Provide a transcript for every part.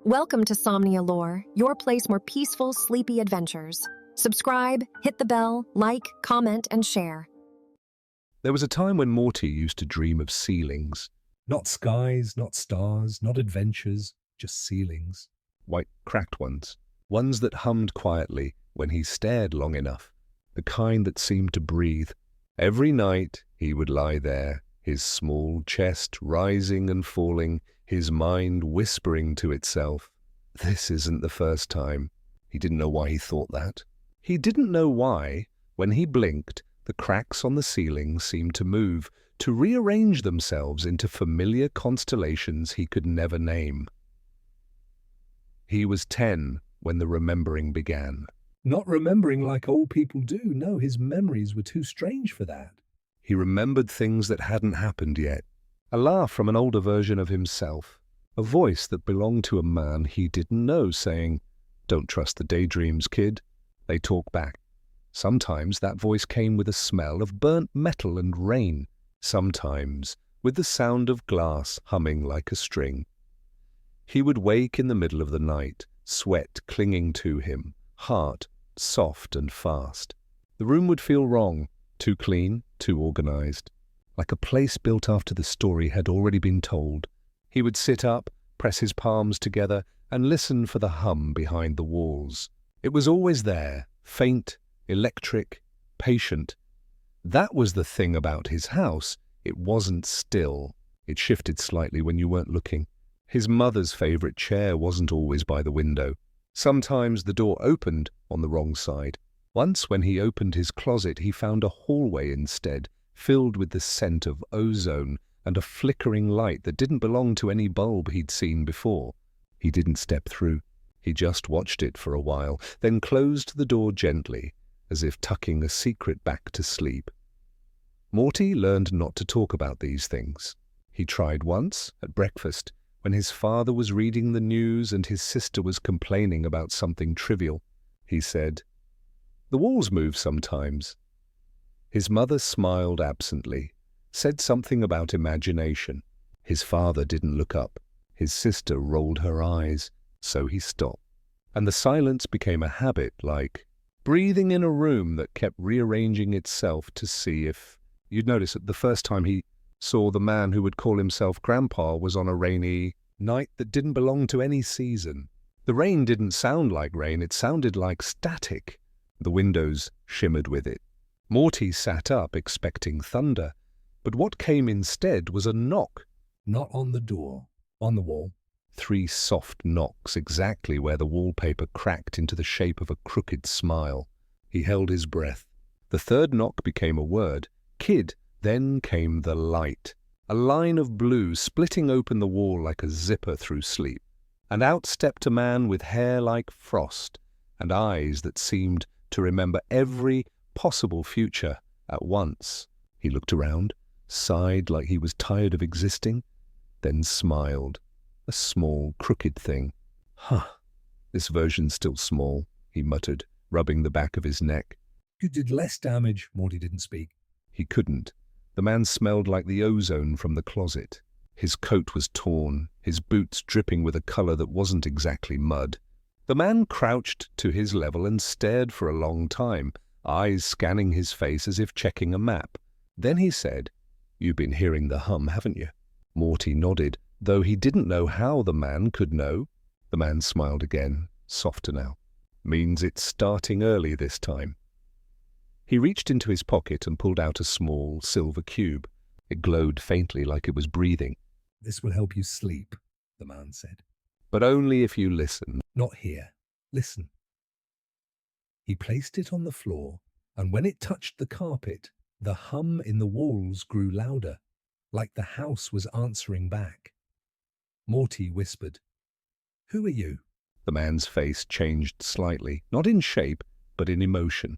Welcome to Somnia Lore, your place for peaceful, sleepy adventures. Subscribe, hit the bell, like, comment, and share. There was a time when Morty used to dream of ceilings. Not skies, not stars, not adventures, just ceilings. White, cracked ones. Ones that hummed quietly when he stared long enough. The kind that seemed to breathe. Every night he would lie there, his small chest rising and falling, his mind whispering to itself. This isn't the first time. He didn't know why he thought that. He didn't know why, when he blinked, the cracks on the ceiling seemed to move, to rearrange themselves into familiar constellations he could never name. He was 10 when the remembering began. Not remembering like old people do. No, his memories were too strange for that. He remembered things that hadn't happened yet. A laugh from an older version of himself. A voice that belonged to a man he didn't know saying, "Don't trust the daydreams, kid." They talk back. Sometimes that voice came with a smell of burnt metal and rain. Sometimes with the sound of glass humming like a string. He would wake in the middle of the night, sweat clinging to him, heart soft and fast. The room would feel wrong, too clean, too organized. Like a place built after the story had already been told. He would sit up, press his palms together, and listen for the hum behind the walls. It was always there, faint, electric, patient. That was the thing about his house. It wasn't still. It shifted slightly when you weren't looking. His mother's favorite chair wasn't always by the window. Sometimes the door opened on the wrong side. Once when he opened his closet, he found a hallway instead, filled with the scent of ozone and a flickering light that didn't belong to any bulb he'd seen before. He didn't step through. He just watched it for a while, then closed the door gently, as if tucking a secret back to sleep. Morty learned not to talk about these things. He tried once, at breakfast, when his father was reading the news and his sister was complaining about something trivial. He said, "The walls move sometimes." His mother smiled absently, said something about imagination. His father didn't look up. His sister rolled her eyes, so he stopped. And the silence became a habit, like breathing in a room that kept rearranging itself to see if... You'd notice that the first time he saw the man who would call himself Grandpa was on a rainy night that didn't belong to any season. The rain didn't sound like rain, it sounded like static. The windows shimmered with it. Morty sat up expecting thunder, but what came instead was a knock. Not on the door, on the wall. 3 soft knocks exactly where the wallpaper cracked into the shape of a crooked smile. He held his breath. The third knock became a word, "Kid." Then came the light, a line of blue splitting open the wall like a zipper through sleep. And out stepped a man with hair like frost and eyes that seemed to remember every possible future at once. He looked around, sighed like he was tired of existing, then smiled. A small, crooked thing. This version's still small, he muttered, rubbing the back of his neck. You did less damage. Morty didn't speak. He couldn't. The man smelled like the ozone from the closet. His coat was torn, his boots dripping with a color that wasn't exactly mud. The man crouched to his level and stared for a long time, eyes scanning his face as if checking a map. Then he said, "You've been hearing the hum, haven't you?" Morty nodded, though he didn't know how the man could know. The man smiled again, softer now. "Means it's starting early this time." He reached into his pocket and pulled out a small silver cube. It glowed faintly like it was breathing. "This will help you sleep," the man said. "But only if you listen." "Not here. Listen." He placed it on the floor, and when it touched the carpet, the hum in the walls grew louder, like the house was answering back. Morty whispered, "Who are you?" The man's face changed slightly, not in shape, but in emotion.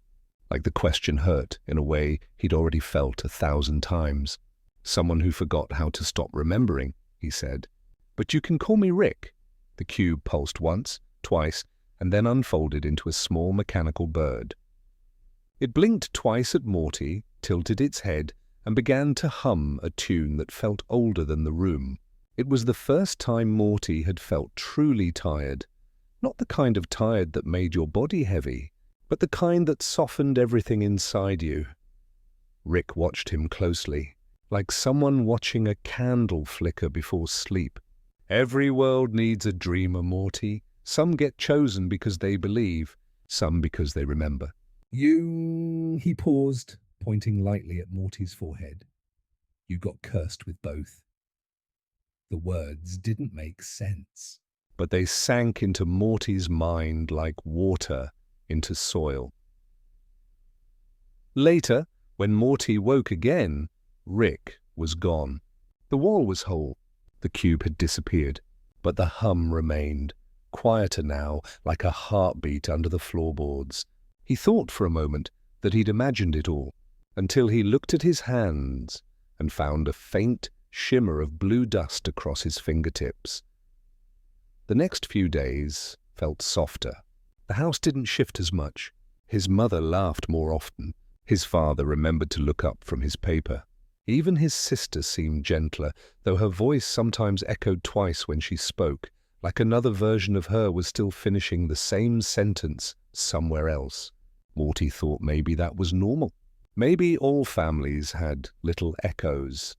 Like the question hurt in a way he'd already felt 1,000 times. "Someone who forgot how to stop remembering," he said. "But you can call me Rick." The cube pulsed once, twice, and then unfolded into a small mechanical bird. It blinked twice at Morty, tilted its head, and began to hum a tune that felt older than the room. It was the first time Morty had felt truly tired. Not the kind of tired that made your body heavy, but the kind that softened everything inside you. Rick watched him closely, like someone watching a candle flicker before sleep. Every world needs a dreamer, Morty. Some get chosen because they believe, some because they remember. He paused, pointing lightly at Morty's forehead. You got cursed with both. The words didn't make sense. But they sank into Morty's mind like water into soil. Later, when Morty woke again, Rick was gone. The wall was whole. The cube had disappeared, but the hum remained, quieter now, like a heartbeat under the floorboards. He thought for a moment that he'd imagined it all, until he looked at his hands and found a faint shimmer of blue dust across his fingertips. The next few days felt softer. The house didn't shift as much. His mother laughed more often. His father remembered to look up from his paper. Even his sister seemed gentler, though her voice sometimes echoed twice when she spoke, like another version of her was still finishing the same sentence somewhere else. Morty thought maybe that was normal. Maybe all families had little echoes.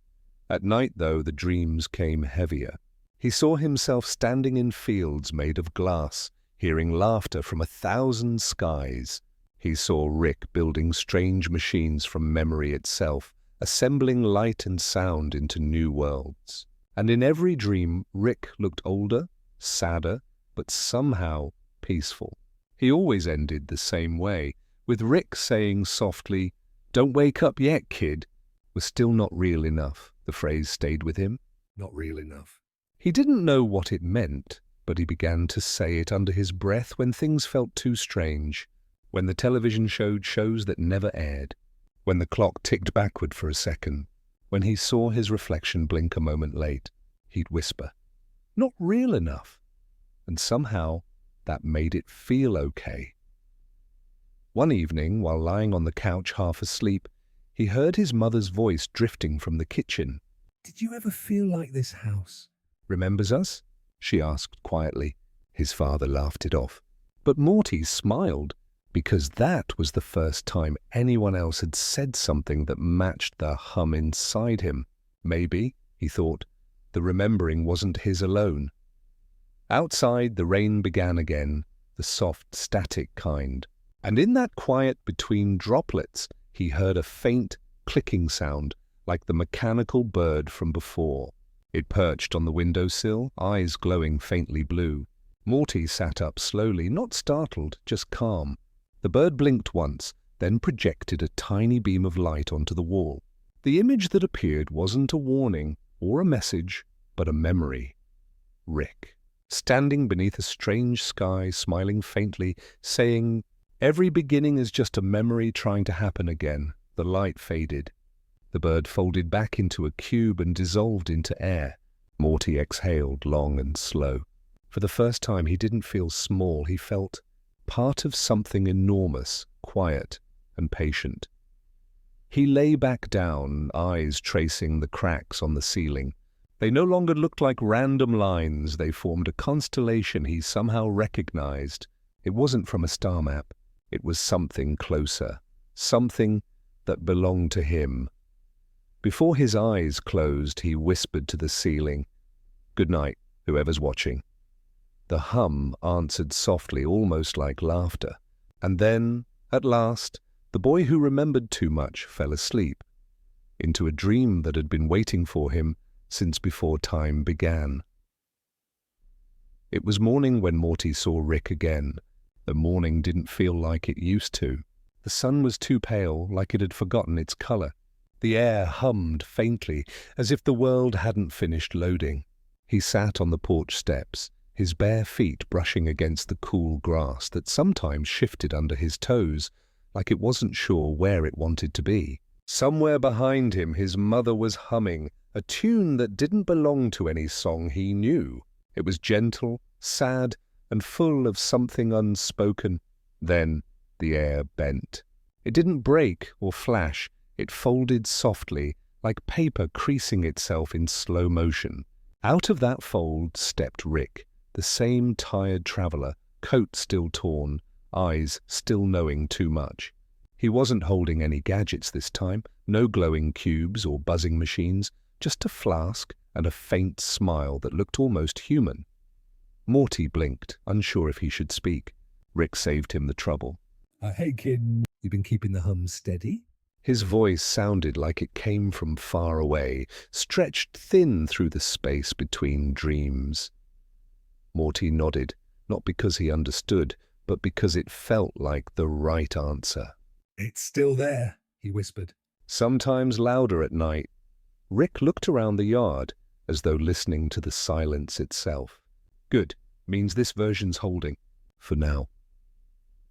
At night, though, the dreams came heavier. He saw himself standing in fields made of glass, hearing laughter from 1,000 skies. He saw Rick building strange machines from memory itself, assembling light and sound into new worlds. And in every dream, Rick looked older, sadder, but somehow peaceful. He always ended the same way, with Rick saying softly, "Don't wake up yet, kid," was still not real enough. The phrase stayed with him. Not real enough. He didn't know what it meant, but he began to say it under his breath when things felt too strange, when the television showed shows that never aired, when the clock ticked backward for a second, when he saw his reflection blink a moment late. He'd whisper, "Not real enough," and somehow that made it feel okay. One evening, while lying on the couch half asleep, he heard his mother's voice drifting from the kitchen. Did you ever feel like this house "Remembers us?" she asked quietly. His father laughed it off. But Morty smiled, because that was the first time anyone else had said something that matched the hum inside him. Maybe, he thought, the remembering wasn't his alone. Outside, the rain began again, the soft, static kind. And in that quiet between droplets, he heard a faint, clicking sound, like the mechanical bird from before. It perched on the windowsill, eyes glowing faintly blue. Morty sat up slowly, not startled, just calm. The bird blinked once, then projected a tiny beam of light onto the wall. The image that appeared wasn't a warning or a message, but a memory. Rick, standing beneath a strange sky, smiling faintly, saying, "Every beginning is just a memory trying to happen again." The light faded. The bird folded back into a cube and dissolved into air. Morty exhaled long and slow. For the first time, he didn't feel small. He felt part of something enormous, quiet and patient. He lay back down, eyes tracing the cracks on the ceiling. They no longer looked like random lines. They formed a constellation he somehow recognized. It wasn't from a star map. It was something closer, something that belonged to him. Before his eyes closed, he whispered to the ceiling, "Good night, whoever's watching." The hum answered softly, almost like laughter. And then, at last, the boy who remembered too much fell asleep, into a dream that had been waiting for him since before time began. It was morning when Morty saw Rick again. The morning didn't feel like it used to. The sun was too pale, like it had forgotten its color. The air hummed faintly, as if the world hadn't finished loading. He sat on the porch steps, his bare feet brushing against the cool grass that sometimes shifted under his toes, like it wasn't sure where it wanted to be. Somewhere behind him, his mother was humming, a tune that didn't belong to any song he knew. It was gentle, sad, and full of something unspoken. Then the air bent. It didn't break or flash. It folded softly, like paper creasing itself in slow motion. Out of that fold stepped Rick, the same tired traveler, coat still torn, eyes still knowing too much. He wasn't holding any gadgets this time, no glowing cubes or buzzing machines, just a flask and a faint smile that looked almost human. Morty blinked, unsure if he should speak. Rick saved him the trouble. Hey, kid, you been keeping the hum steady? His voice sounded like it came from far away, stretched thin through the space between dreams. Morty nodded, not because he understood, but because it felt like the right answer. It's still there, he whispered. Sometimes louder at night. Rick looked around the yard, as though listening to the silence itself. Good, means this version's holding, for now.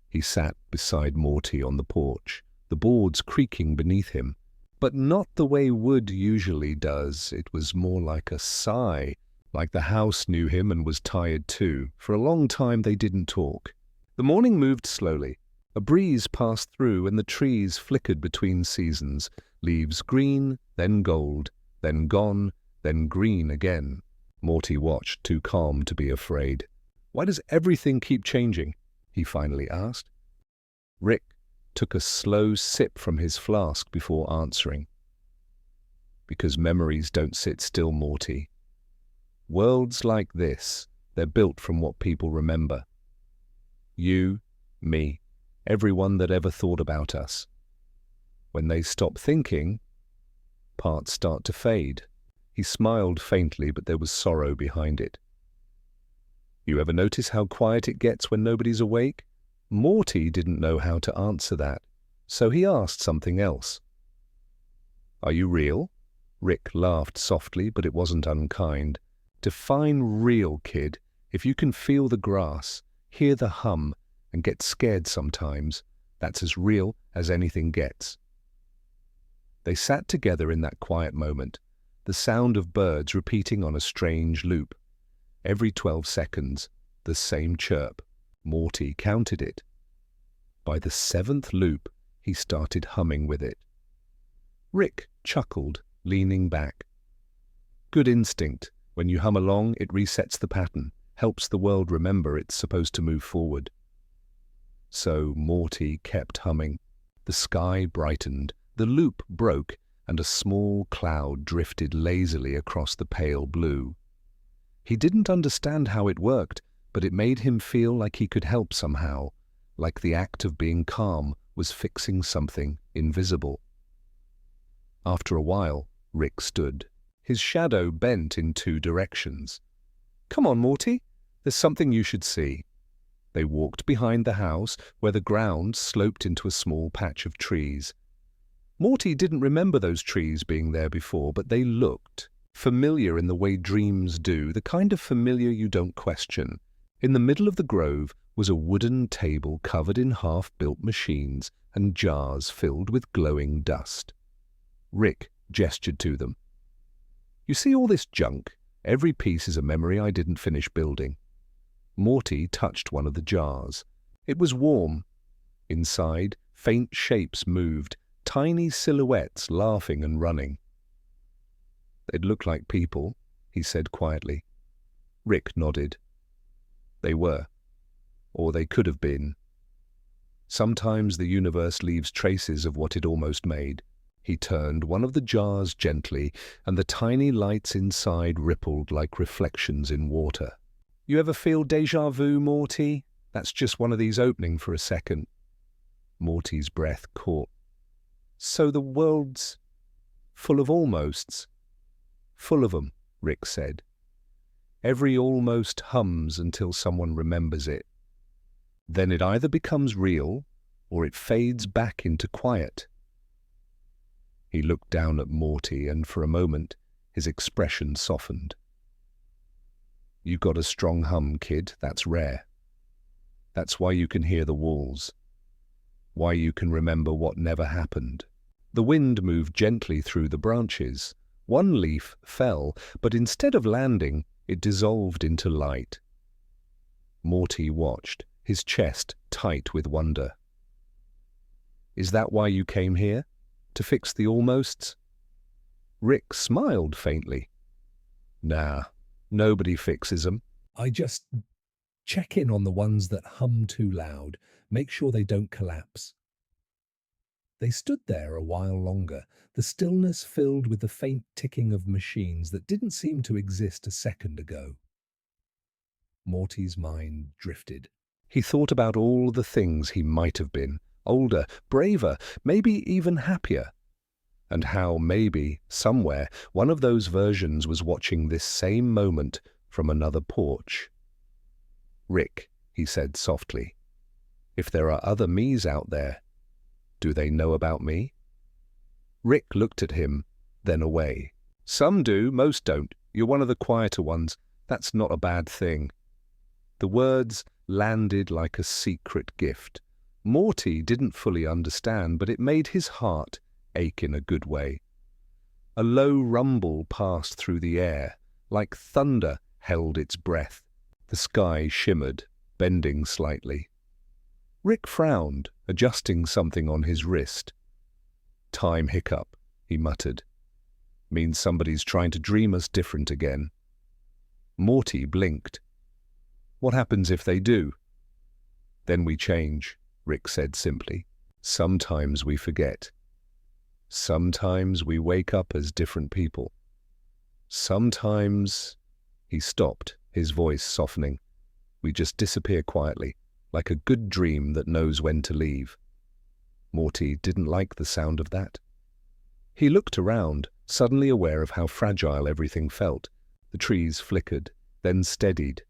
He sat beside Morty on the porch, the boards creaking beneath him, but not the way wood usually does. It was more like a sigh, like the house knew him and was tired too. For a long time they didn't talk. The morning moved slowly. A breeze passed through and the trees flickered between seasons, leaves green, then gold, then gone, then green again. Morty watched, too calm to be afraid. Why does everything keep changing? He finally asked. Rick took a slow sip from his flask before answering. Because memories don't sit still, Morty. Worlds like this, they're built from what people remember. You, me, everyone that ever thought about us. When they stop thinking, parts start to fade. He smiled faintly, but there was sorrow behind it. You ever notice how quiet it gets when nobody's awake? Morty didn't know how to answer that, so he asked something else. Are you real? Rick laughed softly, but it wasn't unkind. Define real, kid. If you can feel the grass, hear the hum, and get scared sometimes, that's as real as anything gets. They sat together in that quiet moment, the sound of birds repeating on a strange loop. Every 12 seconds, the same chirp. Morty counted it. By the 7th loop, he started humming with it. Rick chuckled, leaning back. Good instinct. When you hum along, it resets the pattern, helps the world remember it's supposed to move forward. So Morty kept humming. The sky brightened, the loop broke, and a small cloud drifted lazily across the pale blue. He didn't understand how it worked, but it made him feel like he could help somehow, like the act of being calm was fixing something invisible. After a while, Rick stood. His shadow bent in 2 directions. Come on, Morty, there's something you should see. They walked behind the house, where the ground sloped into a small patch of trees. Morty didn't remember those trees being there before, but they looked familiar in the way dreams do, the kind of familiar you don't question. In the middle of the grove was a wooden table covered in half-built machines and jars filled with glowing dust. Rick gestured to them. You see all this junk? Every piece is a memory I didn't finish building. Morty touched one of the jars. It was warm. Inside, faint shapes moved, tiny silhouettes laughing and running. They'd look like people, he said quietly. Rick nodded. They were. Or they could have been. Sometimes the universe leaves traces of what it almost made. He turned one of the jars gently, and the tiny lights inside rippled like reflections in water. You ever feel déjà vu, Morty? That's just one of these opening for a second. Morty's breath caught. So the world's full of almosts. Full of 'em, Rick said. Every almost hums until someone remembers it. Then it either becomes real, or it fades back into quiet. He looked down at Morty, and for a moment, his expression softened. You got a strong hum, kid, that's rare. That's why you can hear the walls. Why you can remember what never happened. The wind moved gently through the branches. One leaf fell, but instead of landing, it dissolved into light. Morty watched, his chest tight with wonder. Is that why you came here? To fix the almosts? Rick smiled faintly. Nah, Nobody fixes 'em. I just check in on the ones that hum too loud, make sure they don't collapse. They stood there a while longer, the stillness filled with the faint ticking of machines that didn't seem to exist a second ago. Morty's mind drifted. He thought about all the things he might have been, older, braver, maybe even happier. And how maybe, somewhere, one of those versions was watching this same moment from another porch. "Rick," he said softly, "if there are other me's out there, do they know about me?" Rick looked at him, then away. "Some do, most don't. You're one of the quieter ones. That's not a bad thing." The words landed like a secret gift. Morty didn't fully understand, but it made his heart ache in a good way. A low rumble passed through the air, like thunder held its breath. The sky shimmered, bending slightly. Rick frowned, adjusting something on his wrist. "Time hiccup," he muttered. "Means somebody's trying to dream us different again." Morty blinked. "What happens if they do?" "Then we change," Rick said simply. "Sometimes we forget. Sometimes we wake up as different people. Sometimes—" He stopped, his voice softening. "We just disappear quietly, like a good dream that knows when to leave." Morty didn't like the sound of that. He looked around, suddenly aware of how fragile everything felt. The trees flickered, then steadied.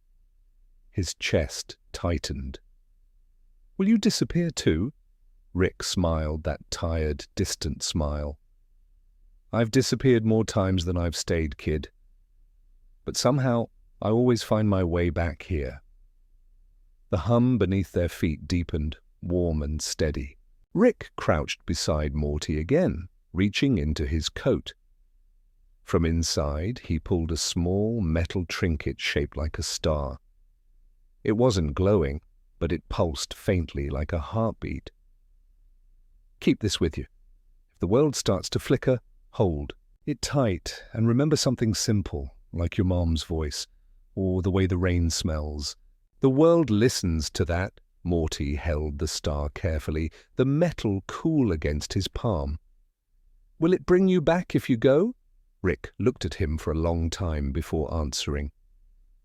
His chest tightened. "Will you disappear too?" Rick smiled, that tired, distant smile. "I've disappeared more times than I've stayed, kid. But somehow, I always find my way back here." The hum beneath their feet deepened, warm and steady. Rick crouched beside Morty again, reaching into his coat. From inside, he pulled a small metal trinket shaped like a star. It wasn't glowing, but it pulsed faintly like a heartbeat. "Keep this with you. If the world starts to flicker, hold it tight and remember something simple, like your mom's voice, or the way the rain smells. The world listens to that." Morty held the star carefully, the metal cool against his palm. "Will it bring you back if you go?" Rick looked at him for a long time before answering.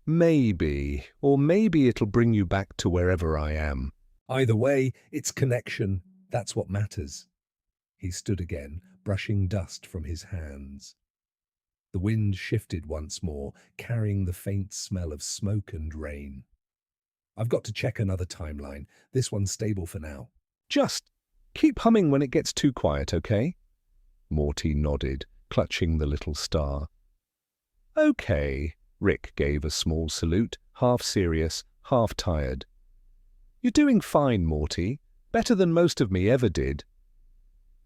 "Maybe, or maybe it'll bring you back to wherever I am." Either way, it's connection. That's what matters. He stood again, brushing dust from his hands. The wind shifted once more, carrying the faint smell of smoke and rain. "I've got to check another timeline. This one's stable for now." "Just keep humming when it gets too quiet, okay?" Morty nodded, clutching the little star. "Okay." Rick gave a small salute, half serious, half tired. "You're doing fine, Morty. Better than most of me ever did."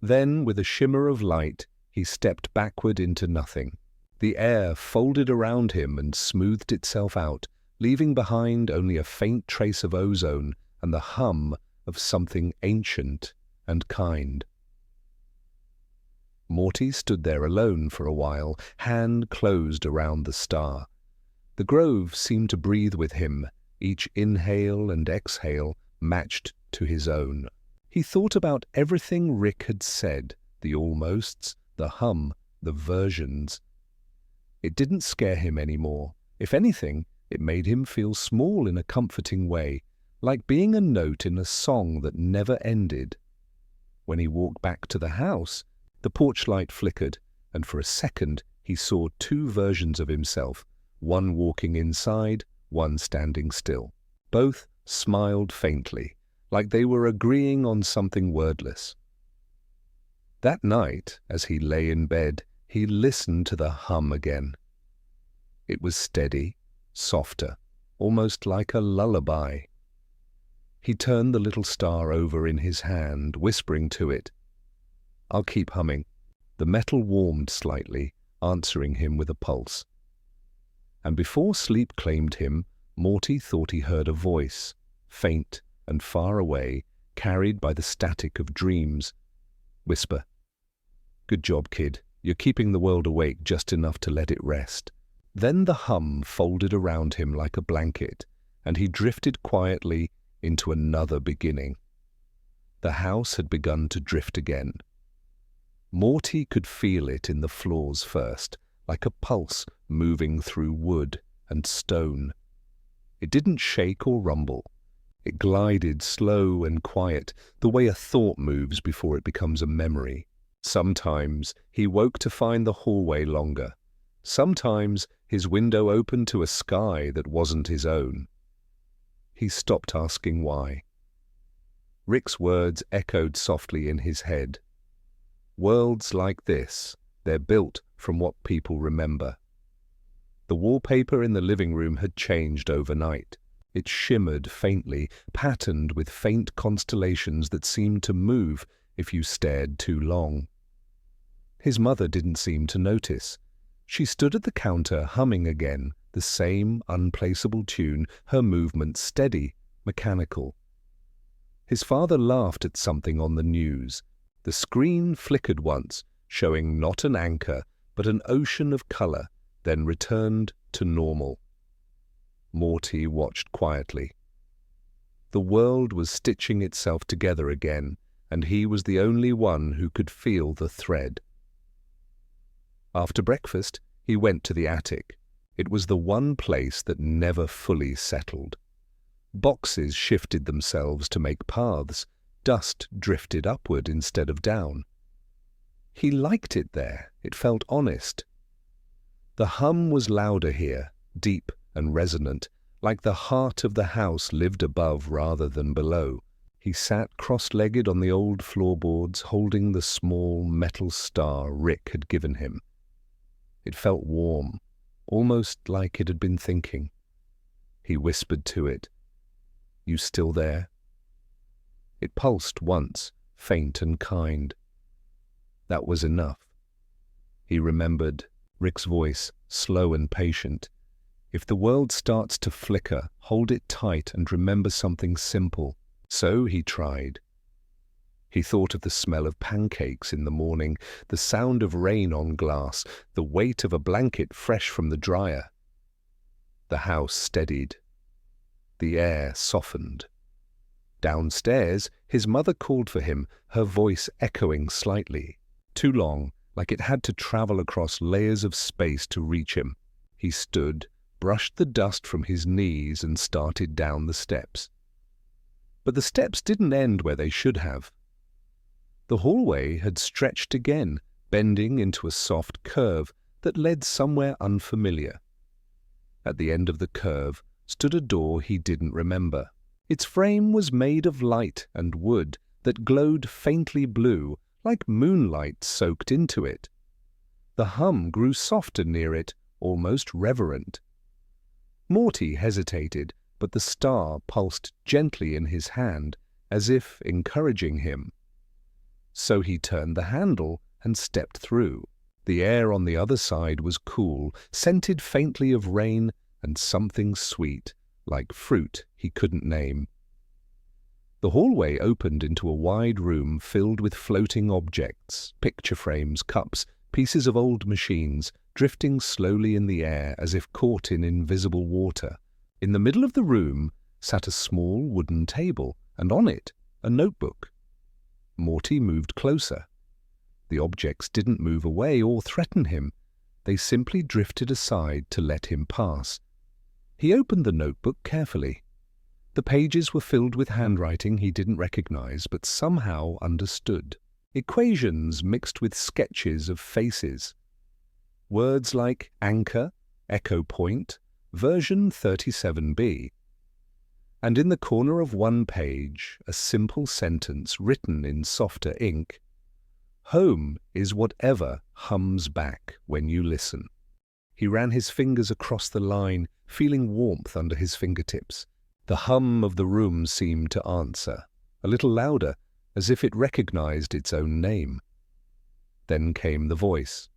Then, with a shimmer of light, he stepped backward into nothing. The air folded around him and smoothed itself out, leaving behind only a faint trace of ozone and the hum of something ancient and kind. Morty stood there alone for a while, hand closed around the star. The grove seemed to breathe with him, each inhale and exhale matched to his own. He thought about everything Rick had said, the almosts, the hum, the versions. It didn't scare him anymore. If anything, it made him feel small in a comforting way, like being a note in a song that never ended. When he walked back to the house, the porch light flickered, and for a second he saw two versions of himself, one walking inside, one standing still. Both smiled faintly, like they were agreeing on something wordless. That night, as he lay in bed, he listened to the hum again. It was steady, softer, almost like a lullaby. He turned the little star over in his hand, whispering to it, "I'll keep humming." The metal warmed slightly, answering him with a pulse. And before sleep claimed him, Morty thought he heard a voice, faint and far away, carried by the static of dreams. Whisper, "Good job, kid. You're keeping the world awake just enough to let it rest." Then the hum folded around him like a blanket, and he drifted quietly into another beginning. The house had begun to drift again. Morty could feel it in the floors first, like a pulse moving through wood and stone. It didn't shake or rumble. It glided slow and quiet, the way a thought moves before it becomes a memory. Sometimes he woke to find the hallway longer. Sometimes his window opened to a sky that wasn't his own. He stopped asking why. Rick's words echoed softly in his head. Worlds like this, they're built from what people remember. The wallpaper in the living room had changed overnight. It shimmered faintly, patterned with faint constellations that seemed to move if you stared too long. His mother didn't seem to notice. She stood at the counter humming again, the same unplaceable tune, her movements steady, mechanical. His father laughed at something on the news. The screen flickered once, showing not an anchor, but an ocean of color, then returned to normal. Morty watched quietly. The world was stitching itself together again, and he was the only one who could feel the thread. After breakfast, he went to the attic. It was the one place that never fully settled. Boxes shifted themselves to make paths. Dust drifted upward instead of down. He liked it there. It felt honest. The hum was louder here, deep and resonant, like the heart of the house lived above rather than below. He sat cross-legged on the old floorboards, holding the small metal star Rick had given him. It felt warm, almost like it had been thinking. He whispered to it, "You still there?" It pulsed once, faint and kind. That was enough. He remembered Rick's voice, slow and patient. If the world starts to flicker, hold it tight and remember something simple. So he tried. He thought of the smell of pancakes in the morning, the sound of rain on glass, the weight of a blanket fresh from the dryer. The house steadied. The air softened. Downstairs, his mother called for him, her voice echoing slightly. Too long, like it had to travel across layers of space to reach him. He stood, brushed the dust from his knees and started down the steps. But the steps didn't end where they should have. The hallway had stretched again, bending into a soft curve that led somewhere unfamiliar. At the end of the curve stood a door he didn't remember. Its frame was made of light and wood that glowed faintly blue, like moonlight soaked into it. The hum grew softer near it, almost reverent. Morty hesitated, but the star pulsed gently in his hand, as if encouraging him. So he turned the handle and stepped through. The air on the other side was cool, scented faintly of rain and something sweet, like fruit he couldn't name. The hallway opened into a wide room filled with floating objects, picture frames, cups, pieces of old machines, drifting slowly in the air as if caught in invisible water. In the middle of the room sat a small wooden table, and on it a notebook. Morty moved closer. The objects didn't move away or threaten him. They simply drifted aside to let him pass. He opened the notebook carefully. The pages were filled with handwriting he didn't recognize but somehow understood. Equations mixed with sketches of faces. Words like anchor, echo point, version 37B. And in the corner of one page, a simple sentence written in softer ink. Home is whatever hums back when you listen. He ran his fingers across the line, feeling warmth under his fingertips. The hum of the room seemed to answer, a little louder, as if it recognized its own name. Then came the voice.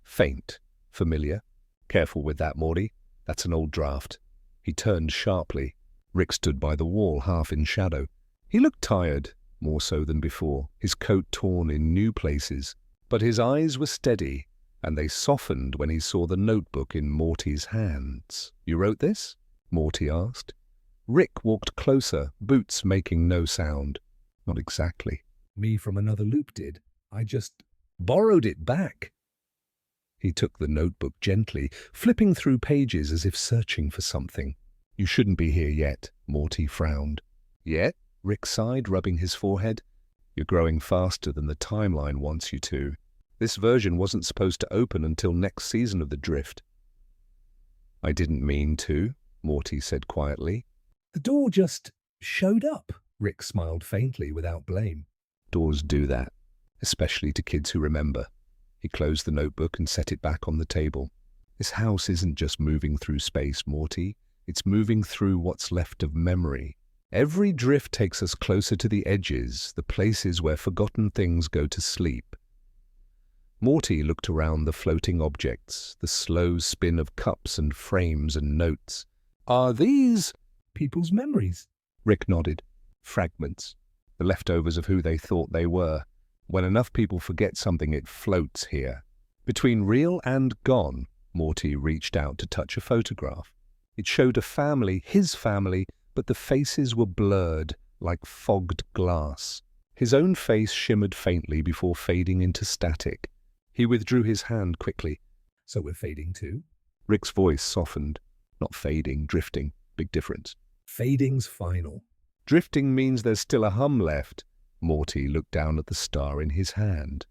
Faint, familiar. Careful with that, Morty. That's an old draft. He turned sharply. Rick stood by the wall, half in shadow. He looked tired, more so than before, his coat torn in new places. But his eyes were steady, and they softened when he saw the notebook in Morty's hands. "You wrote this?" Morty asked. Rick walked closer, boots making no sound. "Not exactly." Me from another loop did. I just "Borrowed it back." He took the notebook gently, flipping through pages as if searching for something. "You shouldn't be here yet," Morty frowned. "Yet?" Rick sighed, rubbing his forehead. "You're growing faster than the timeline wants you to. This version wasn't supposed to open until next season of The Drift." "I didn't mean to," Morty said quietly. The door just showed up. Rick smiled faintly without blame. "Doors do that, especially to kids who remember." He closed the notebook and set it back on the table. "This house isn't just moving through space, Morty. It's moving through what's left of memory. Every drift takes us closer to the edges, the places where forgotten things go to sleep." Morty looked around the floating objects, the slow spin of cups and frames and notes. "Are these People's memories?" Rick nodded. "Fragments. The leftovers of who they thought they were. When enough people forget something, it floats here. Between real and gone," Morty reached out to touch a photograph. It showed a family, his family, but the faces were blurred, like fogged glass. His own face shimmered faintly before fading into static. He withdrew his hand quickly. "So we're fading too?" Rick's voice softened. "Not fading, drifting. Big difference." "Fading's final." "Drifting means there's still a hum left." Morty looked down at the star in his hand.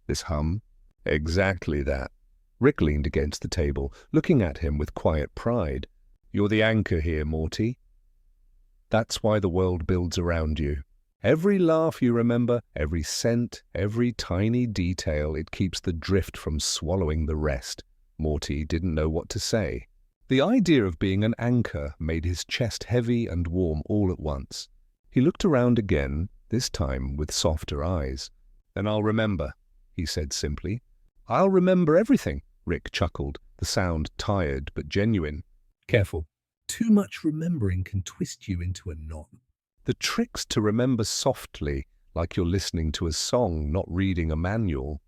"This hum?" "Exactly that." Rick leaned against the table, looking at him with quiet pride. "You're the anchor here, Morty. That's why the world builds around you. Every laugh you remember, every scent, every tiny detail, it keeps the drift from swallowing the rest." Morty didn't know what to say. The idea of being an anchor made his chest heavy and warm all at once. He looked around again, this time with softer eyes. "Then I'll remember," he said simply. "I'll remember everything," Rick chuckled, the sound tired but genuine. "Careful. Too much remembering can twist you into a knot." "The trick's to remember softly, like you're listening to a song, not reading a manual."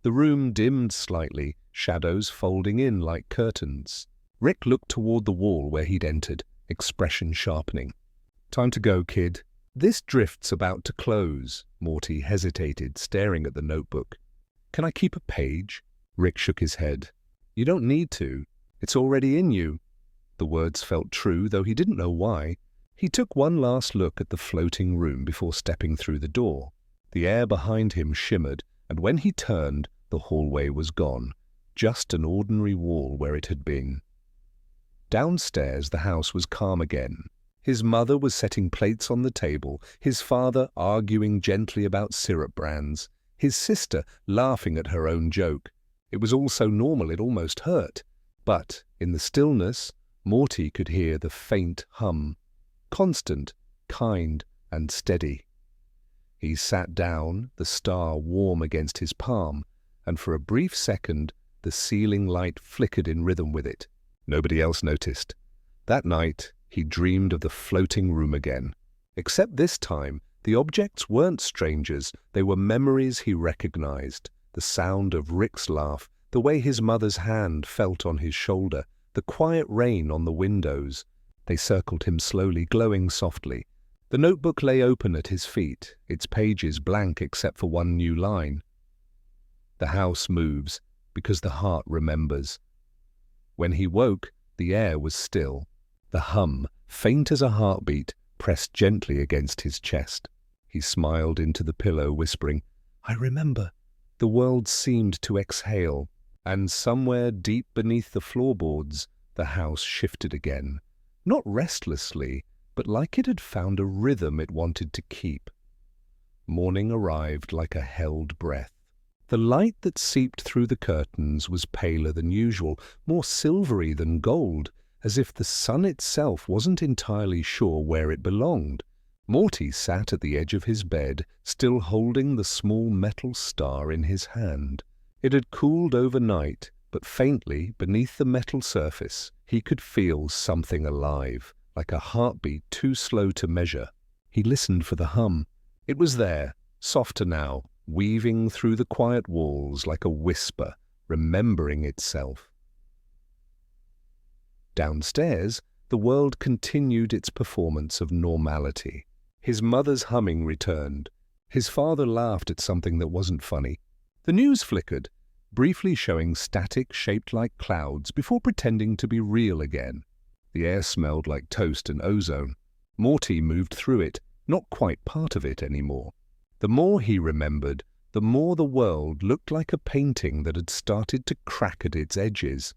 The room dimmed slightly, shadows folding in like curtains. Rick looked toward the wall where he'd entered, expression sharpening. "Time to go, kid. This drift's about to close." Morty hesitated, staring at the notebook. "Can I keep a page?" Rick shook his head. "You don't need to. It's already in you." The words felt true, though he didn't know why. He took one last look at the floating room before stepping through the door. The air behind him shimmered, and when he turned, the hallway was gone. Just an ordinary wall where it had been. Downstairs, the house was calm again. His mother was setting plates on the table, his father arguing gently about syrup brands, his sister laughing at her own joke. It was all so normal it almost hurt. But, in the stillness, Morty could hear the faint hum. Constant, kind, and steady. He sat down, the star warm against his palm, and for a brief second, the ceiling light flickered in rhythm with it. Nobody else noticed. That night, he dreamed of the floating room again. Except this time, the objects weren't strangers, they were memories he recognized. The sound of Rick's laugh, the way his mother's hand felt on his shoulder, the quiet rain on the windows. They circled him slowly, glowing softly. The notebook lay open at his feet, its pages blank except for one new line. "The house moves, because the heart remembers." When he woke, the air was still. The hum, faint as a heartbeat, pressed gently against his chest. He smiled into the pillow, whispering, "I remember." The world seemed to exhale, and somewhere deep beneath the floorboards, the house shifted again. Not restlessly, but like it had found a rhythm it wanted to keep. Morning arrived like a held breath. The light that seeped through the curtains was paler than usual, more silvery than gold, as if the sun itself wasn't entirely sure where it belonged. Morty sat at the edge of his bed, still holding the small metal star in his hand. It had cooled overnight, but faintly, beneath the metal surface, he could feel something alive, like a heartbeat too slow to measure. He listened for the hum. It was there, softer now, weaving through the quiet walls like a whisper, remembering itself. Downstairs, the world continued its performance of normality. His mother's humming returned. His father laughed at something that wasn't funny. The news flickered, briefly showing static shaped like clouds before pretending to be real again. The air smelled like toast and ozone. Morty moved through it, not quite part of it anymore. The more he remembered, the more the world looked like a painting that had started to crack at its edges.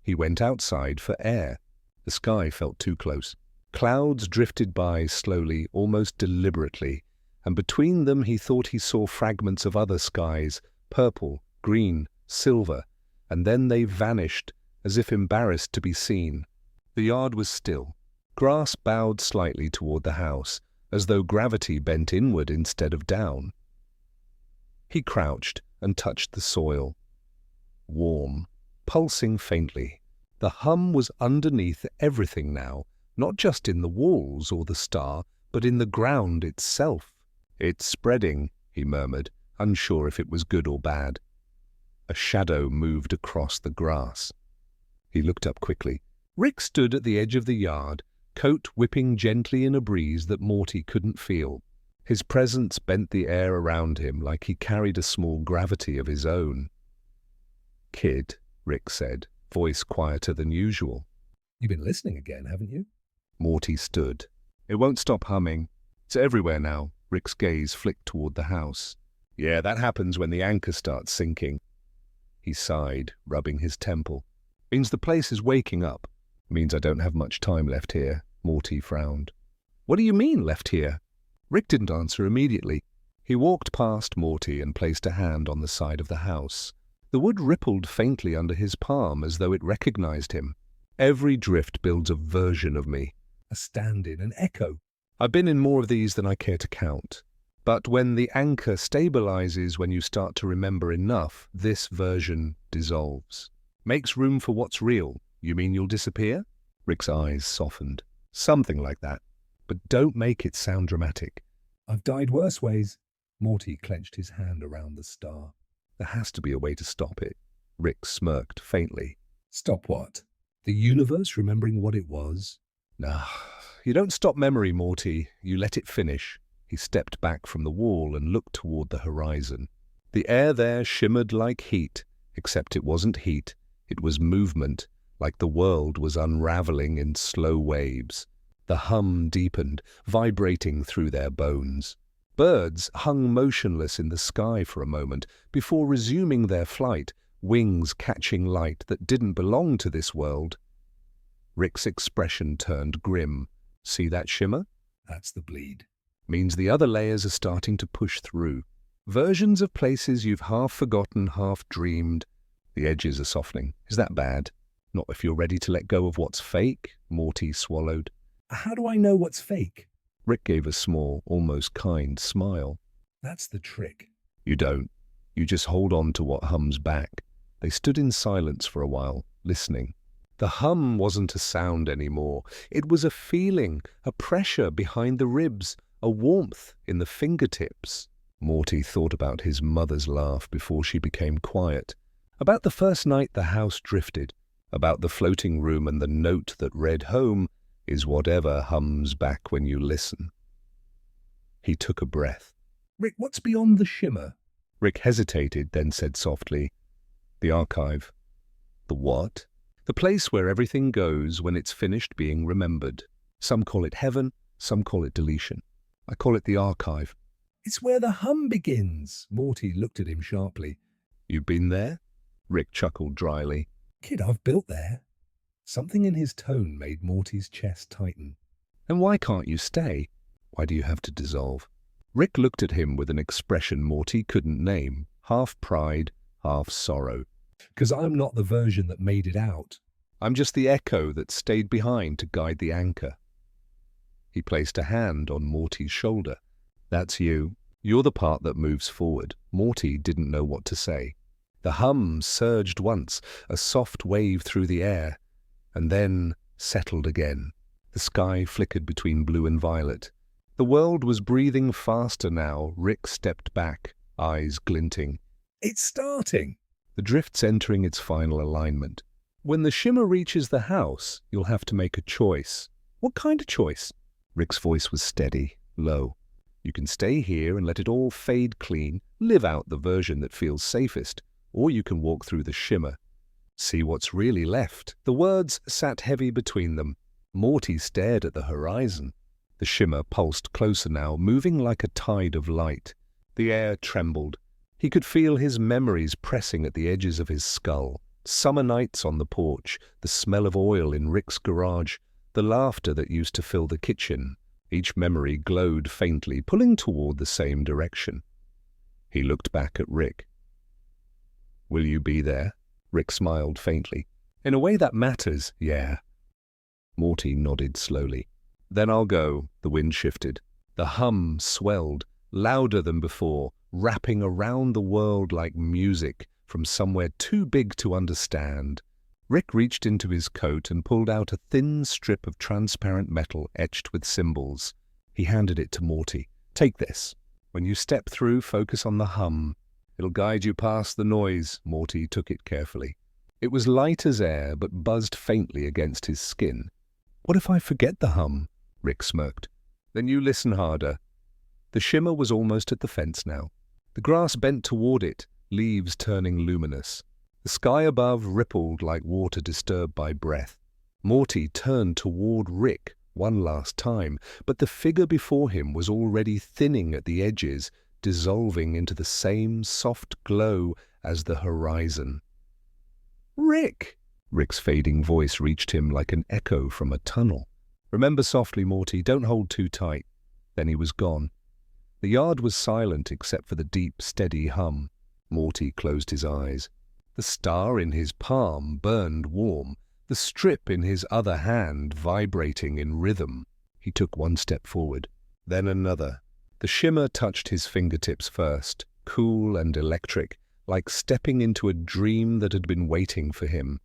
He went outside for air. The sky felt too close. Clouds drifted by slowly, almost deliberately, and between them he thought he saw fragments of other skies, purple, green, silver, and then they vanished, as if embarrassed to be seen. The yard was still. Grass bowed slightly toward the house, as though gravity bent inward instead of down. He crouched and touched the soil. Warm, pulsing faintly. The hum was underneath everything now, not just in the walls or the star, but in the ground itself. "It's spreading," he murmured, unsure if it was good or bad. A shadow moved across the grass. He looked up quickly. Rick stood at the edge of the yard, coat whipping gently in a breeze that Morty couldn't feel. His presence bent the air around him like he carried a small gravity of his own. "Kid," Rick said, voice quieter than usual. "You've been listening again, haven't you?" Morty stood. "It won't stop humming. It's everywhere now." Rick's gaze flicked toward the house. "Yeah, that happens when the anchor starts sinking." He sighed, rubbing his temple. "Means the place is waking up. Means I don't have much time left here." Morty frowned. "What do you mean, left here?" Rick didn't answer immediately. He walked past Morty and placed a hand on the side of the house. The wood rippled faintly under his palm as though it recognized him. "Every drift builds a version of me." A stand-in, an echo. "I've been in more of these than I care to count. But when the anchor stabilizes, when you start to remember enough, this version dissolves. Makes room for what's real. You mean you'll disappear?" Rick's eyes softened. "Something like that. But don't make it sound dramatic." "I've died worse ways." Morty clenched his hand around the star. "There has to be a way to stop it." Rick smirked faintly. "Stop what? The universe remembering what it was?" "Nah, you don't stop memory, Morty. You let it finish." He stepped back from the wall and looked toward the horizon. The air there shimmered like heat, except it wasn't heat. It was movement, like the world was unraveling in slow waves. The hum deepened, vibrating through their bones. Birds hung motionless in the sky for a moment before resuming their flight, wings catching light that didn't belong to this world. Rick's expression turned grim. "See that shimmer?" "That's the bleed." "Means the other layers are starting to push through. Versions of places you've half forgotten, half dreamed. The edges are softening. Is that bad?" "Not if you're ready to let go of what's fake," Morty swallowed. "How do I know what's fake?" Rick gave a small, almost kind smile. "That's the trick." "You don't. You just hold on to what hums back." They stood in silence for a while, listening. The hum wasn't a sound anymore. It was a feeling, a pressure behind the ribs, a warmth in the fingertips. Morty thought about his mother's laugh before she became quiet, about the first night the house drifted, about the floating room and the note that read, "Home is whatever hums back when you listen." He took a breath. "Rick, what's beyond the shimmer?" Rick hesitated, then said softly, "The archive." "The what?" "The place where everything goes when it's finished being remembered. Some call it heaven, some call it deletion. I call it the archive." "It's where the hum begins." Morty looked at him sharply. "You've been there?" Rick chuckled dryly. "Kid, I've built there." Something in his tone made Morty's chest tighten. "Then why can't you stay? Why do you have to dissolve?" Rick looked at him with an expression Morty couldn't name, half pride, half sorrow. "'Cause I'm not the version that made it out." "I'm just the echo that stayed behind to guide the anchor." He placed a hand on Morty's shoulder. "That's you. You're the part that moves forward." Morty didn't know what to say. The hum surged once, a soft wave through the air, and then settled again. The sky flickered between blue and violet. The world was breathing faster now. Rick stepped back, eyes glinting. It's starting. The drift's entering its final alignment. When the shimmer reaches the house, you'll have to make a choice. What kind of choice? Rick's voice was steady, low. You can stay here and let it all fade clean, live out the version that feels safest, or you can walk through the shimmer. See what's really left. The words sat heavy between them. Morty stared at the horizon. The shimmer pulsed closer now, moving like a tide of light. The air trembled. He could feel his memories pressing at the edges of his skull. Summer nights on the porch, the smell of oil in Rick's garage, the laughter that used to fill the kitchen. Each memory glowed faintly, pulling toward the same direction. He looked back at Rick. "Will you be there?" Rick smiled faintly. "In a way that matters, yeah." Morty nodded slowly. "Then I'll go." The wind shifted. The hum swelled, louder than before, wrapping around the world like music from somewhere too big to understand. Rick reached into his coat and pulled out a thin strip of transparent metal etched with symbols. He handed it to Morty. "Take this. When you step through, focus on the hum. It'll guide you past the noise." Morty took it carefully. It was light as air, but buzzed faintly against his skin. "What if I forget the hum?" Rick smirked. "Then you listen harder." The shimmer was almost at the fence now. The grass bent toward it, leaves turning luminous. The sky above rippled like water disturbed by breath. Morty turned toward Rick one last time, but the figure before him was already thinning at the edges, dissolving into the same soft glow as the horizon. "Rick!" Rick's fading voice reached him like an echo from a tunnel. "Remember softly, Morty. Don't hold too tight." Then he was gone. The yard was silent except for the deep, steady hum. Morty closed his eyes. The star in his palm burned warm, the strip in his other hand vibrating in rhythm. He took one step forward, then another. The shimmer touched his fingertips first, cool and electric, like stepping into a dream that had been waiting for him.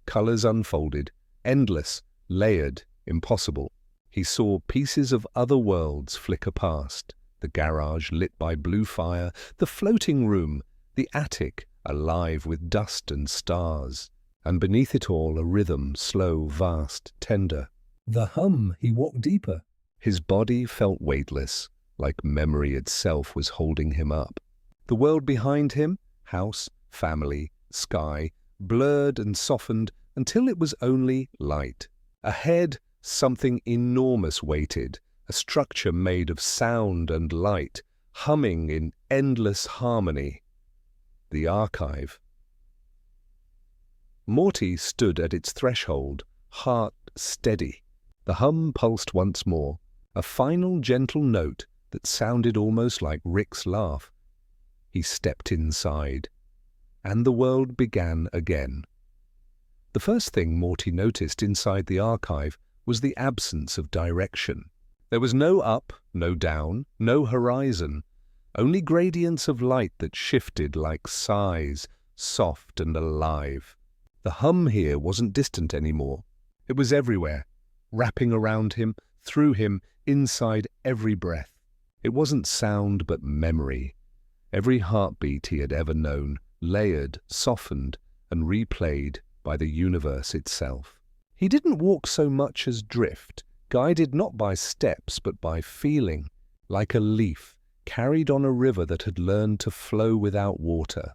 Colors unfolded, endless, layered, impossible. He saw pieces of other worlds flicker past, the garage lit by blue fire, the floating room, the attic alive with dust and stars, and beneath it all a rhythm, slow, vast, tender. The hum, he walked deeper. His body felt weightless, like memory itself was holding him up. The world behind him, house, family, sky, blurred and softened until it was only light. Ahead, something enormous waited, a structure made of sound and light, humming in endless harmony. The archive. Morty stood at its threshold, heart steady. The hum pulsed once more, a final gentle note that sounded almost like Rick's laugh. He stepped inside, and the world began again. The first thing Morty noticed inside the archive was the absence of direction. There was no up, no down, no horizon, only gradients of light that shifted like sighs, soft and alive. The hum here wasn't distant anymore. It was everywhere, wrapping around him, through him, inside every breath. It wasn't sound but memory. Every heartbeat he had ever known, layered, softened, and replayed by the universe itself. He didn't walk so much as drift, guided not by steps but by feeling, like a leaf carried on a river that had learned to flow without water.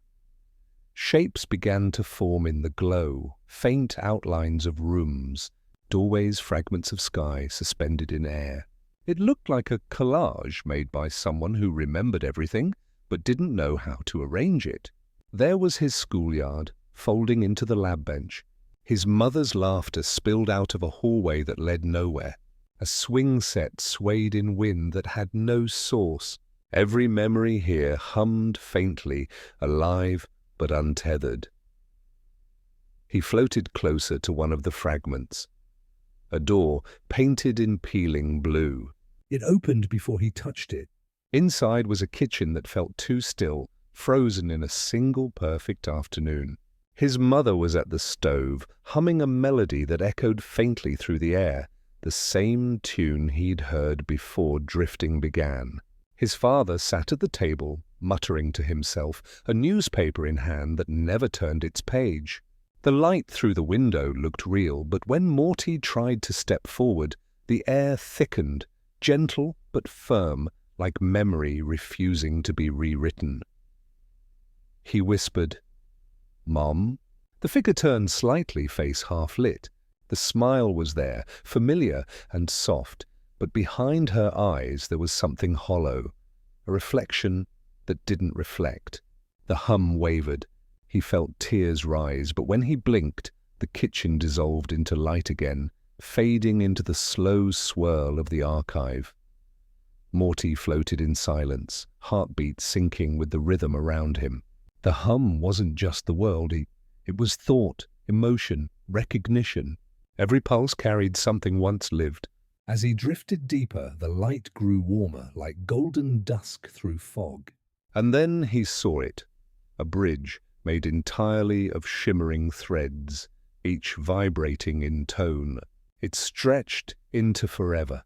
Shapes began to form in the glow, faint outlines of rooms, doorways, fragments of sky suspended in air. It looked like a collage made by someone who remembered everything but didn't know how to arrange it. There was his schoolyard, folding into the lab bench. His mother's laughter spilled out of a hallway that led nowhere. A swing set swayed in wind that had no source. Every memory here hummed faintly, alive but untethered. He floated closer to one of the fragments. A door painted in peeling blue. It opened before he touched it. Inside was a kitchen that felt too still, frozen in a single perfect afternoon. His mother was at the stove, humming a melody that echoed faintly through the air, the same tune he'd heard before drifting began. His father sat at the table, muttering to himself, a newspaper in hand that never turned its page. The light through the window looked real, but when Morty tried to step forward, the air thickened, gentle but firm, like memory refusing to be rewritten. He whispered, "Mom?" The figure turned slightly, face half-lit. The smile was there, familiar and soft, but behind her eyes there was something hollow, a reflection that didn't reflect. The hum wavered. He felt tears rise, but when he blinked, the kitchen dissolved into light again, fading into the slow swirl of the archive. Morty floated in silence, heartbeat syncing with the rhythm around him. The hum wasn't just the world, it was thought, emotion, recognition. Every pulse carried something once lived. As he drifted deeper, the light grew warmer, like golden dusk through fog. And then he saw it, a bridge made entirely of shimmering threads, each vibrating in tone. It stretched into forever.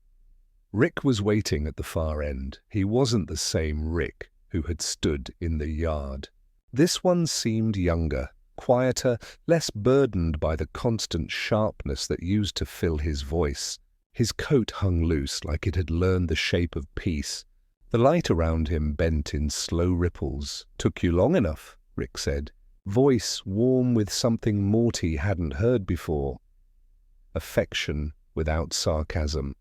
Rick was waiting at the far end. He wasn't the same Rick who had stood in the yard. This one seemed younger, quieter, less burdened by the constant sharpness that used to fill his voice. His coat hung loose like it had learned the shape of peace. The light around him bent in slow ripples. "Took you long enough," Rick said, voice warm with something Morty hadn't heard before. Affection without sarcasm.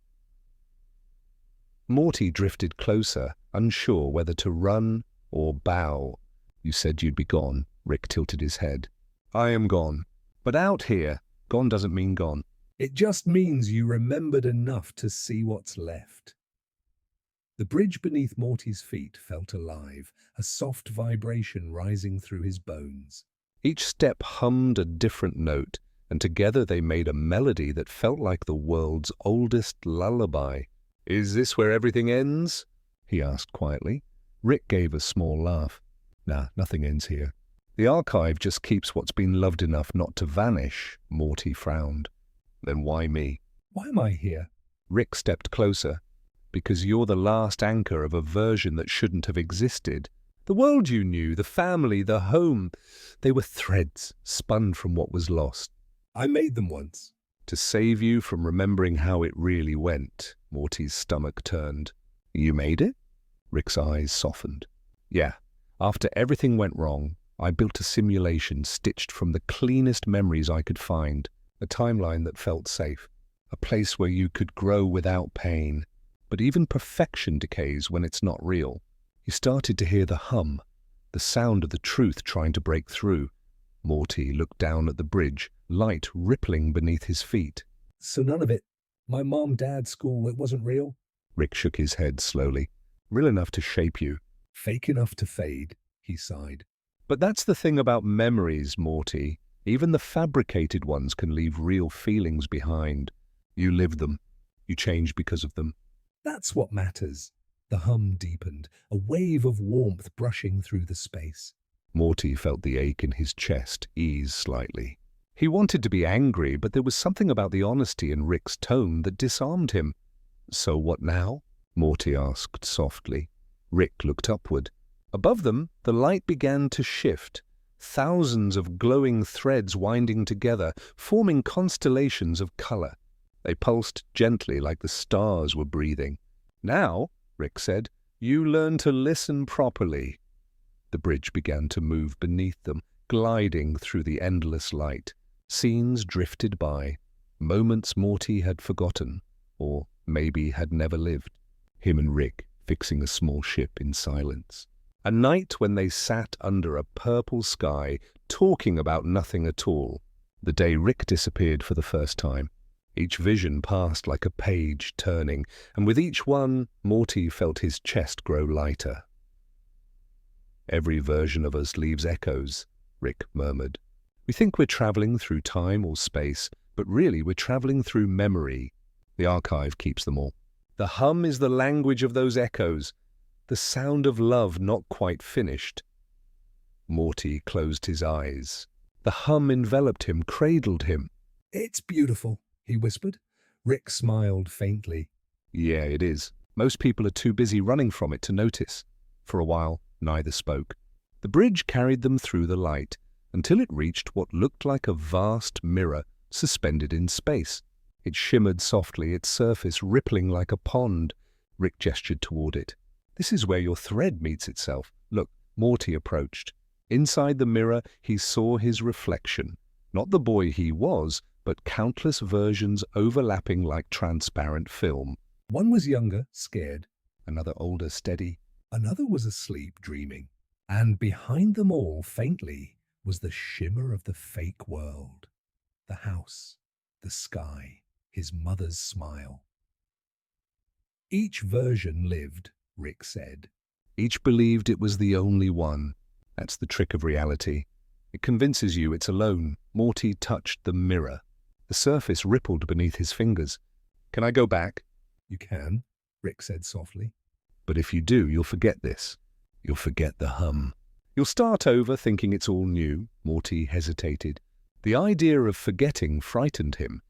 Morty drifted closer, unsure whether to run or bow. "You said you'd be gone," Rick tilted his head. "I am gone. But out here, gone doesn't mean gone." It just means you remembered enough to see what's left. The bridge beneath Morty's feet felt alive, a soft vibration rising through his bones. Each step hummed a different note, and together they made a melody that felt like the world's oldest lullaby. "Is this where everything ends?" he asked quietly. Rick gave a small laugh. "Nah, nothing ends here. The archive just keeps what's been loved enough not to vanish," Morty frowned. "Then why me?" Why am I here? Rick stepped closer. "Because you're the last anchor of a version that shouldn't have existed. The world you knew, the family, the home, they were threads spun from what was lost. I made them once. To save you from remembering how it really went." Morty's stomach turned. "You made it?" Rick's eyes softened. "Yeah. After everything went wrong, I built a simulation stitched from the cleanest memories I could find, a timeline that felt safe, a place where you could grow without pain. But even perfection decays when it's not real." He started to hear the hum, the sound of the truth trying to break through. Morty looked down at the bridge, light rippling beneath his feet. So none of it. My mom, dad, school, it wasn't real? Rick shook his head slowly. "Real enough to shape you. Fake enough to fade," he sighed. But that's the thing about memories, Morty. Even the fabricated ones can leave real feelings behind. You lived them. You changed because of them. That's what matters. The hum deepened, a wave of warmth brushing through the space. Morty felt the ache in his chest ease slightly. He wanted to be angry, but there was something about the honesty in Rick's tone that disarmed him. "So what now?" Morty asked softly. Rick looked upward. Above them, the light began to shift. Thousands of glowing threads winding together, forming constellations of color. They pulsed gently like the stars were breathing. "Now," Rick said, "you learn to listen properly." The bridge began to move beneath them, gliding through the endless light. Scenes drifted by, moments Morty had forgotten, or maybe had never lived. Him and Rick fixing a small ship in silence. A night when they sat under a purple sky, talking about nothing at all. The day Rick disappeared for the first time. Each vision passed like a page turning, and with each one, Morty felt his chest grow lighter. "Every version of us leaves echoes," Rick murmured. "We think we're traveling through time or space, but really we're traveling through memory. The archive keeps them all. The hum is the language of those echoes, the sound of love not quite finished." Morty closed his eyes. The hum enveloped him, cradled him. "It's beautiful," he whispered. Rick smiled faintly. "Yeah, it is. Most people are too busy running from it to notice. For a while, Neither spoke. The bridge carried them through the light until it reached what looked like a vast mirror suspended in space. It shimmered softly, its surface rippling like a pond. Rick gestured toward it. "This is where your thread meets itself. Look." Morty approached. Inside the mirror, he saw his reflection. Not the boy he was, but countless versions overlapping like transparent film. One was younger, scared. Another older, steady. Another was asleep, dreaming. And behind them all, faintly, was the shimmer of the fake world. The house, the sky, his mother's smile. Each version lived, Rick said. Each believed it was the only one. That's the trick of reality. It convinces you it's alone. Morty touched the mirror. The surface rippled beneath his fingers. "Can I go back?" "You can," Rick said softly. "But if you do, you'll forget this. You'll forget the hum. You'll start over thinking it's all new." Morty hesitated. The idea of forgetting frightened him,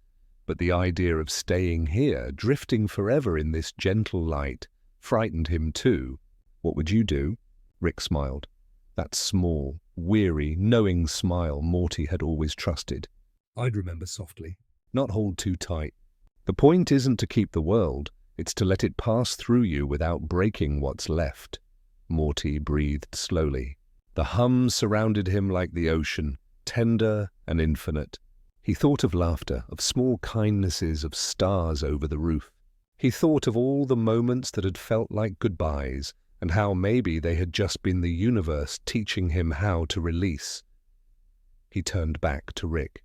but the idea of staying here, drifting forever in this gentle light, frightened him too. "What would you do?" Rick smiled. That small, weary, knowing smile Morty had always trusted. "I'd remember softly." "Not hold too tight. The point isn't to keep the world, it's to let it pass through you without breaking what's left." Morty breathed slowly. The hum surrounded him like the ocean, tender and infinite. He thought of laughter, of small kindnesses, of stars over the roof. He thought of all the moments that had felt like goodbyes, and how maybe they had just been the universe teaching him how to release. He turned back to Rick.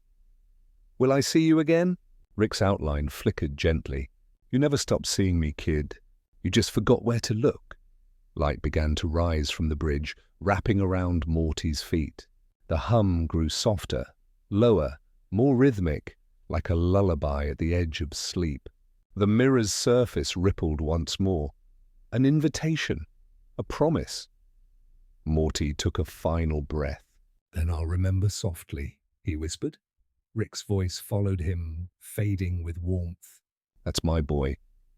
"Will I see you again?" Rick's outline flickered gently. "You never stopped seeing me, kid. You just forgot where to look." Light began to rise from the bridge, wrapping around Morty's feet. The hum grew softer, lower, more rhythmic, like a lullaby at the edge of sleep. The mirror's surface rippled once more. An invitation, a promise. Morty took a final breath. "Then I'll remember softly," he whispered. Rick's voice followed him, fading with warmth. "That's my boy."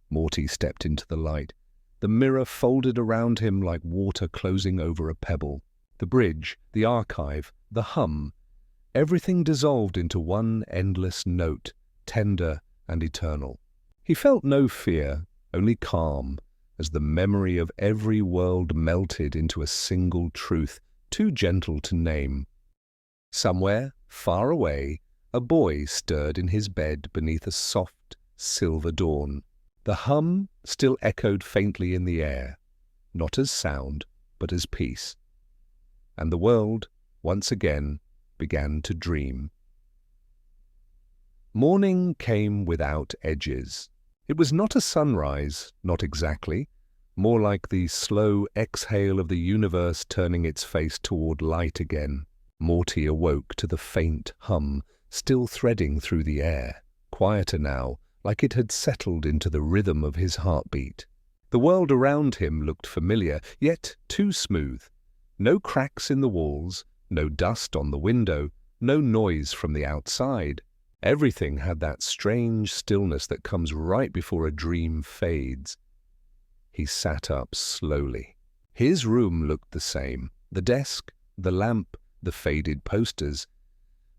Morty stepped into the light. The mirror folded around him like water closing over a pebble. The bridge, the archive, the hum, everything dissolved into one endless note, tender and eternal. He felt no fear, only calm, as the memory of every world melted into a single truth, too gentle to name. Somewhere, far away, a boy stirred in his bed beneath a soft, silver dawn. The hum still echoed faintly in the air, not as sound, but as peace. And the world, once again, began to dream. Morning came without edges. It was not a sunrise, not exactly, more like the slow exhale of the universe turning its face toward light again. Morty awoke to the faint hum, still threading through the air, quieter now, like it had settled into the rhythm of his heartbeat. The world around him looked familiar, yet too smooth. No cracks in the walls, no dust on the window, no noise from the outside. Everything had that strange stillness that comes right before a dream fades. He sat up slowly. His room looked the same. The desk, the lamp, the faded posters.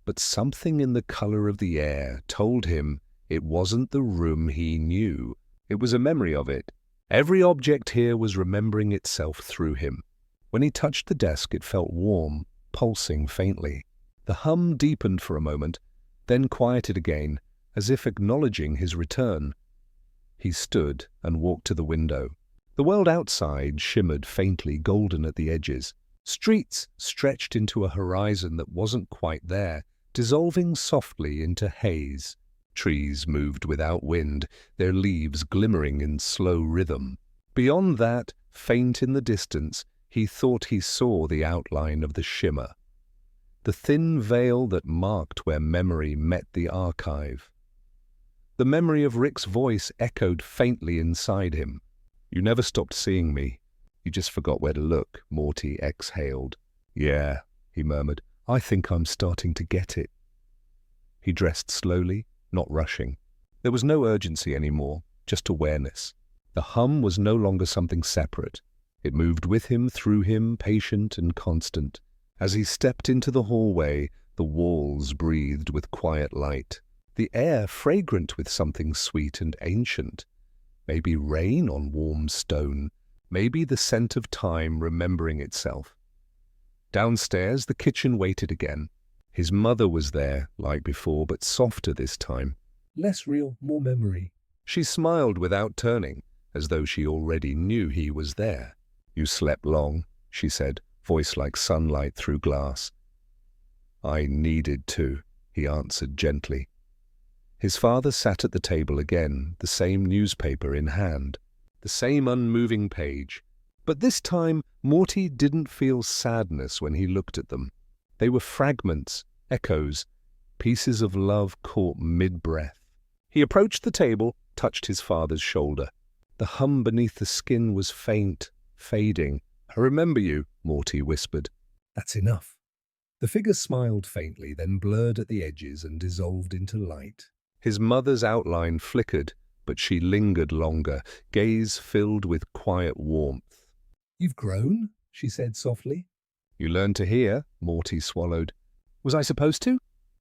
But something in the color of the air told him it wasn't the room he knew. It was a memory of it. Every object here was remembering itself through him. When he touched the desk, it felt warm, pulsing faintly. The hum deepened for a moment, then quieted again, as if acknowledging his return. He stood and walked to the window. The world outside shimmered faintly golden at the edges. Streets stretched into a horizon that wasn't quite there, dissolving softly into haze. Trees moved without wind, their leaves glimmering in slow rhythm. Beyond that, faint in the distance, he thought he saw the outline of the shimmer, the thin veil that marked where memory met the archive. The memory of Rick's voice echoed faintly inside him. "You never stopped seeing me. You just forgot where to look," Morty exhaled. "Yeah," he murmured, "I think I'm starting to get it." He dressed slowly, not rushing. There was no urgency anymore, just awareness. The hum was no longer something separate. It moved with him, through him, patient and constant. As he stepped into the hallway, the walls breathed with quiet light, the air fragrant with something sweet and ancient. Maybe rain on warm stone, maybe the scent of time remembering itself. Downstairs, the kitchen waited again. His mother was there, like before, but softer this time. Less real, more memory. She smiled without turning, as though she already knew he was there. "You slept long," she said, voice like sunlight through glass. "I needed to," he answered gently. His father sat at the table again, the same newspaper in hand, the same unmoving page. But this time, Morty didn't feel sadness when he looked at them. They were fragments, echoes, pieces of love caught mid-breath. He approached the table, touched his father's shoulder. The hum beneath the skin was faint, fading. "I remember you," Morty whispered. That's enough. The figure smiled faintly, then blurred at the edges and dissolved into light. His mother's outline flickered, but she lingered longer, gaze filled with quiet warmth. "You've grown?" she said softly. "You learned to hear," Morty swallowed. "Was I supposed to?"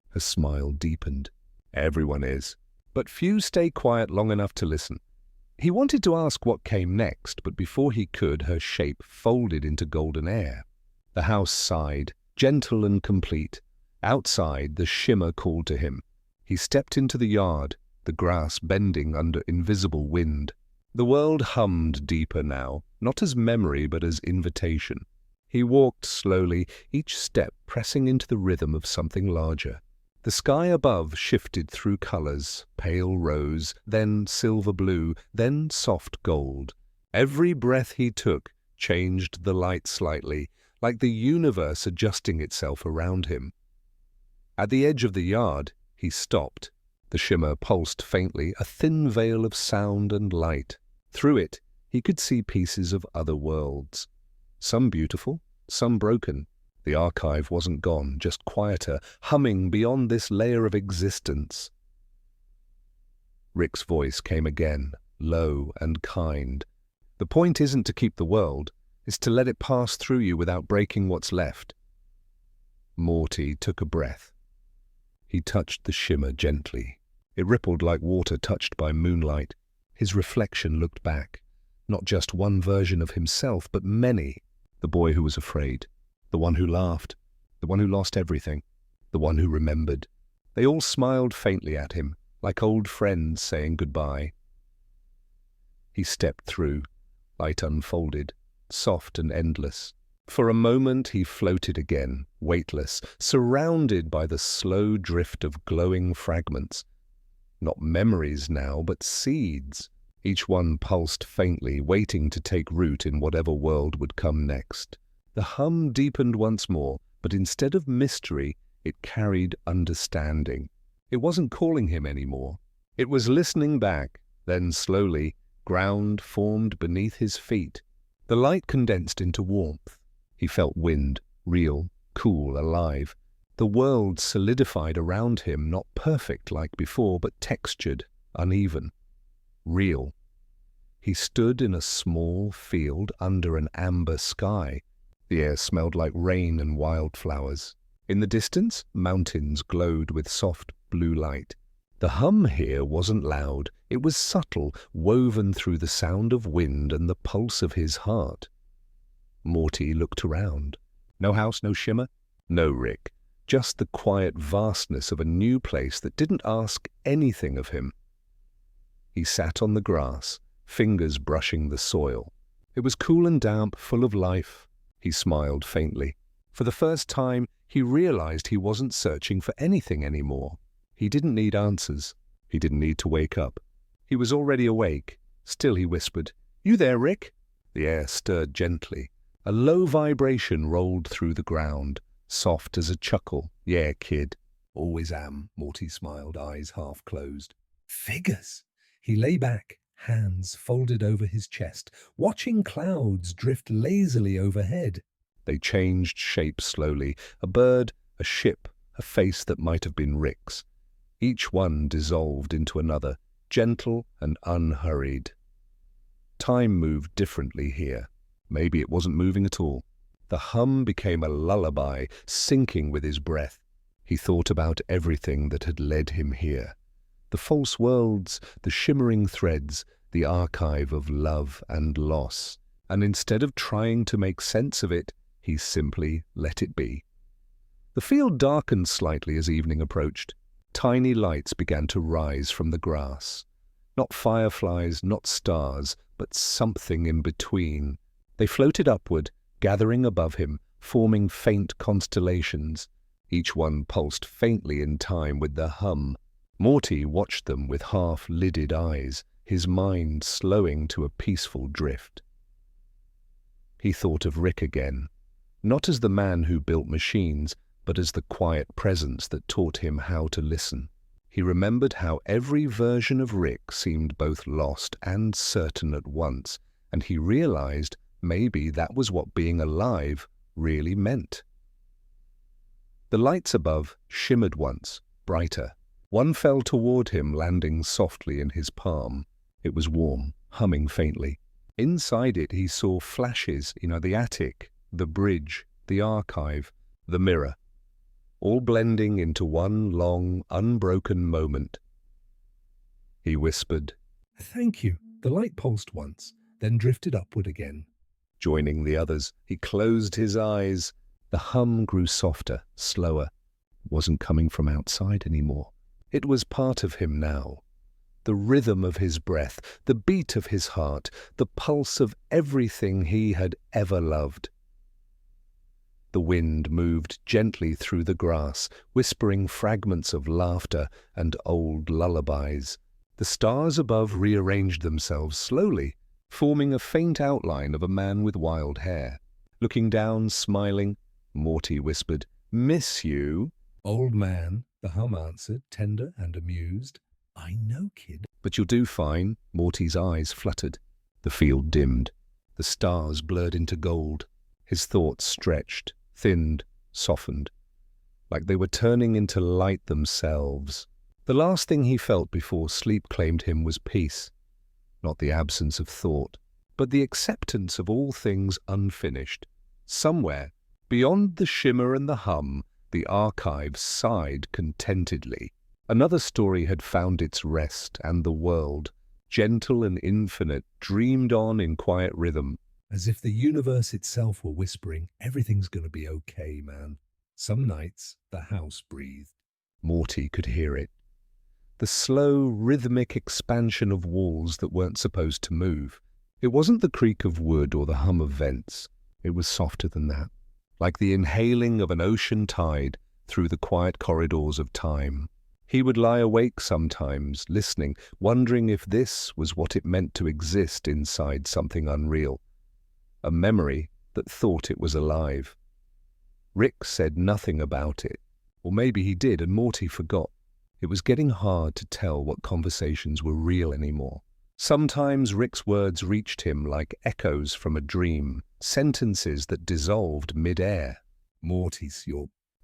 Her smile deepened. "Everyone is. But few stay quiet long enough to listen." He wanted to ask what came next, but before he could, her shape folded into golden air. The house sighed, gentle and complete. Outside, the shimmer called to him. He stepped into the yard, the grass bending under invisible wind. The world hummed deeper now, not as memory but as invitation. He walked slowly, each step pressing into the rhythm of something larger. The sky above shifted through colors, pale rose, then silver blue, then soft gold. Every breath he took changed the light slightly, like the universe adjusting itself around him. At the edge of the yard, he stopped. The shimmer pulsed faintly, a thin veil of sound and light. Through it, he could see pieces of other worlds. Some beautiful, some broken. The archive wasn't gone, just quieter, humming beyond this layer of existence. Rick's voice came again, low and kind. "The point isn't to keep the world, it's to let it pass through you without breaking what's left." Morty took a breath. He touched the shimmer gently. It rippled like water touched by moonlight. His reflection looked back. Not just one version of himself, but many. The boy who was afraid. The one who laughed. The one who lost everything. The one who remembered. They all smiled faintly at him, like old friends saying goodbye. He stepped through. Light unfolded, soft and endless. For a moment he floated again, weightless, surrounded by the slow drift of glowing fragments. Not memories now, but seeds. Each one pulsed faintly, waiting to take root in whatever world would come next. The hum deepened once more, but instead of mystery, it carried understanding. It wasn't calling him anymore. It was listening back. Then slowly, ground formed beneath his feet. The light condensed into warmth. He felt wind, real, cool, alive. The world solidified around him, not perfect like before, but textured, uneven. Real. He stood in a small field under an amber sky. The air smelled like rain and wildflowers. In the distance, mountains glowed with soft blue light. The hum here wasn't loud. It was subtle, woven through the sound of wind and the pulse of his heart. Morty looked around. No house, no shimmer? No Rick. Just the quiet vastness of a new place that didn't ask anything of him. He sat on the grass, fingers brushing the soil. It was cool and damp, full of life. He smiled faintly. For the first time, he realized he wasn't searching for anything anymore. He didn't need answers. He didn't need to wake up. He was already awake. Still he whispered, "You there, Rick?" The air stirred gently. A low vibration rolled through the ground, soft as a chuckle. "Yeah, kid." "Always am," Morty smiled, eyes half closed. Figures! He lay back, hands folded over his chest, watching clouds drift lazily overhead. They changed shape slowly. A bird, a ship, a face that might have been Rick's. Each one dissolved into another, gentle and unhurried. Time moved differently here. Maybe it wasn't moving at all. The hum became a lullaby, sinking with his breath. He thought about everything that had led him here. The false worlds, the shimmering threads, the archive of love and loss. And instead of trying to make sense of it, he simply let it be. The field darkened slightly as evening approached. Tiny lights began to rise from the grass. Not fireflies, not stars, but something in between. They floated upward, gathering above him, forming faint constellations. Each one pulsed faintly in time with the hum. Morty watched them with half-lidded eyes, his mind slowing to a peaceful drift. He thought of Rick again, not as the man who built machines, but as the quiet presence that taught him how to listen. He remembered how every version of Rick seemed both lost and certain at once, and he realized maybe that was what being alive really meant. The lights above shimmered once, brighter. One fell toward him, landing softly in his palm. It was warm, humming faintly. Inside it he saw flashes, the attic, the bridge, the archive, the mirror, all blending into one long, unbroken moment. He whispered, "Thank you." The light pulsed once, then drifted upward again. Joining the others, he closed his eyes. The hum grew softer, slower. It wasn't coming from outside anymore. It was part of him now. The rhythm of his breath, the beat of his heart, the pulse of everything he had ever loved. The wind moved gently through the grass, whispering fragments of laughter and old lullabies. The stars above rearranged themselves slowly, forming a faint outline of a man with wild hair. Looking down, smiling, Morty whispered, "Miss you." "Old man," the hum answered, tender and amused. "I know, kid." "But you'll do fine." Morty's eyes fluttered. The field dimmed. The stars blurred into gold. His thoughts stretched, thinned, softened, like they were turning into light themselves. The last thing he felt before sleep claimed him was peace. Not the absence of thought, but the acceptance of all things unfinished. Somewhere, beyond the shimmer and the hum, the archive sighed contentedly. Another story had found its rest, and the world, gentle and infinite, dreamed on in quiet rhythm. As if the universe itself were whispering, "Everything's gonna be okay, man." Some nights, the house breathed. Morty could hear it. The slow, rhythmic expansion of walls that weren't supposed to move. It wasn't the creak of wood or the hum of vents. It was softer than that, like the inhaling of an ocean tide through the quiet corridors of time. He would lie awake sometimes, listening, wondering if this was what it meant to exist inside something unreal. A memory that thought it was alive. Rick said nothing about it, or maybe he did and Morty forgot. It was getting hard to tell what conversations were real anymore. Sometimes Rick's words reached him like echoes from a dream, sentences that dissolved mid-air. "Morty's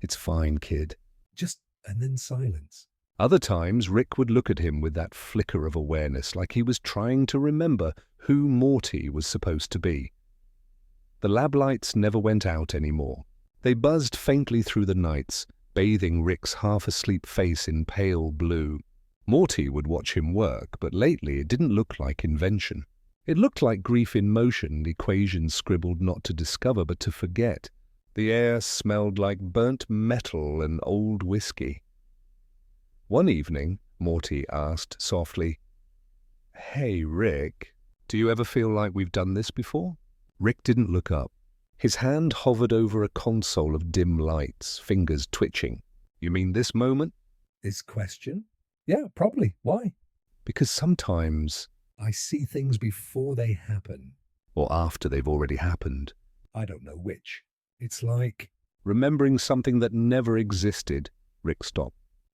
It's fine, kid." just," and then silence. Other times Rick would look at him with that flicker of awareness, like he was trying to remember who Morty was supposed to be. The lab lights never went out anymore. They buzzed faintly through the nights, bathing Rick's half-asleep face in pale blue. Morty would watch him work, but lately it didn't look like invention. It looked like grief in motion, equations scribbled not to discover but to forget. The air smelled like burnt metal and old whiskey. One evening, Morty asked softly, "Hey, Rick, do you ever feel like we've done this before?" Rick didn't look up. His hand hovered over a console of dim lights, fingers twitching. "You mean this moment?" "This question?" "Yeah, probably. Why?" "Because sometimes..." "I see things before they happen." "Or after they've already happened." "I don't know which. It's like..." "Remembering something that never existed." Rick stopped.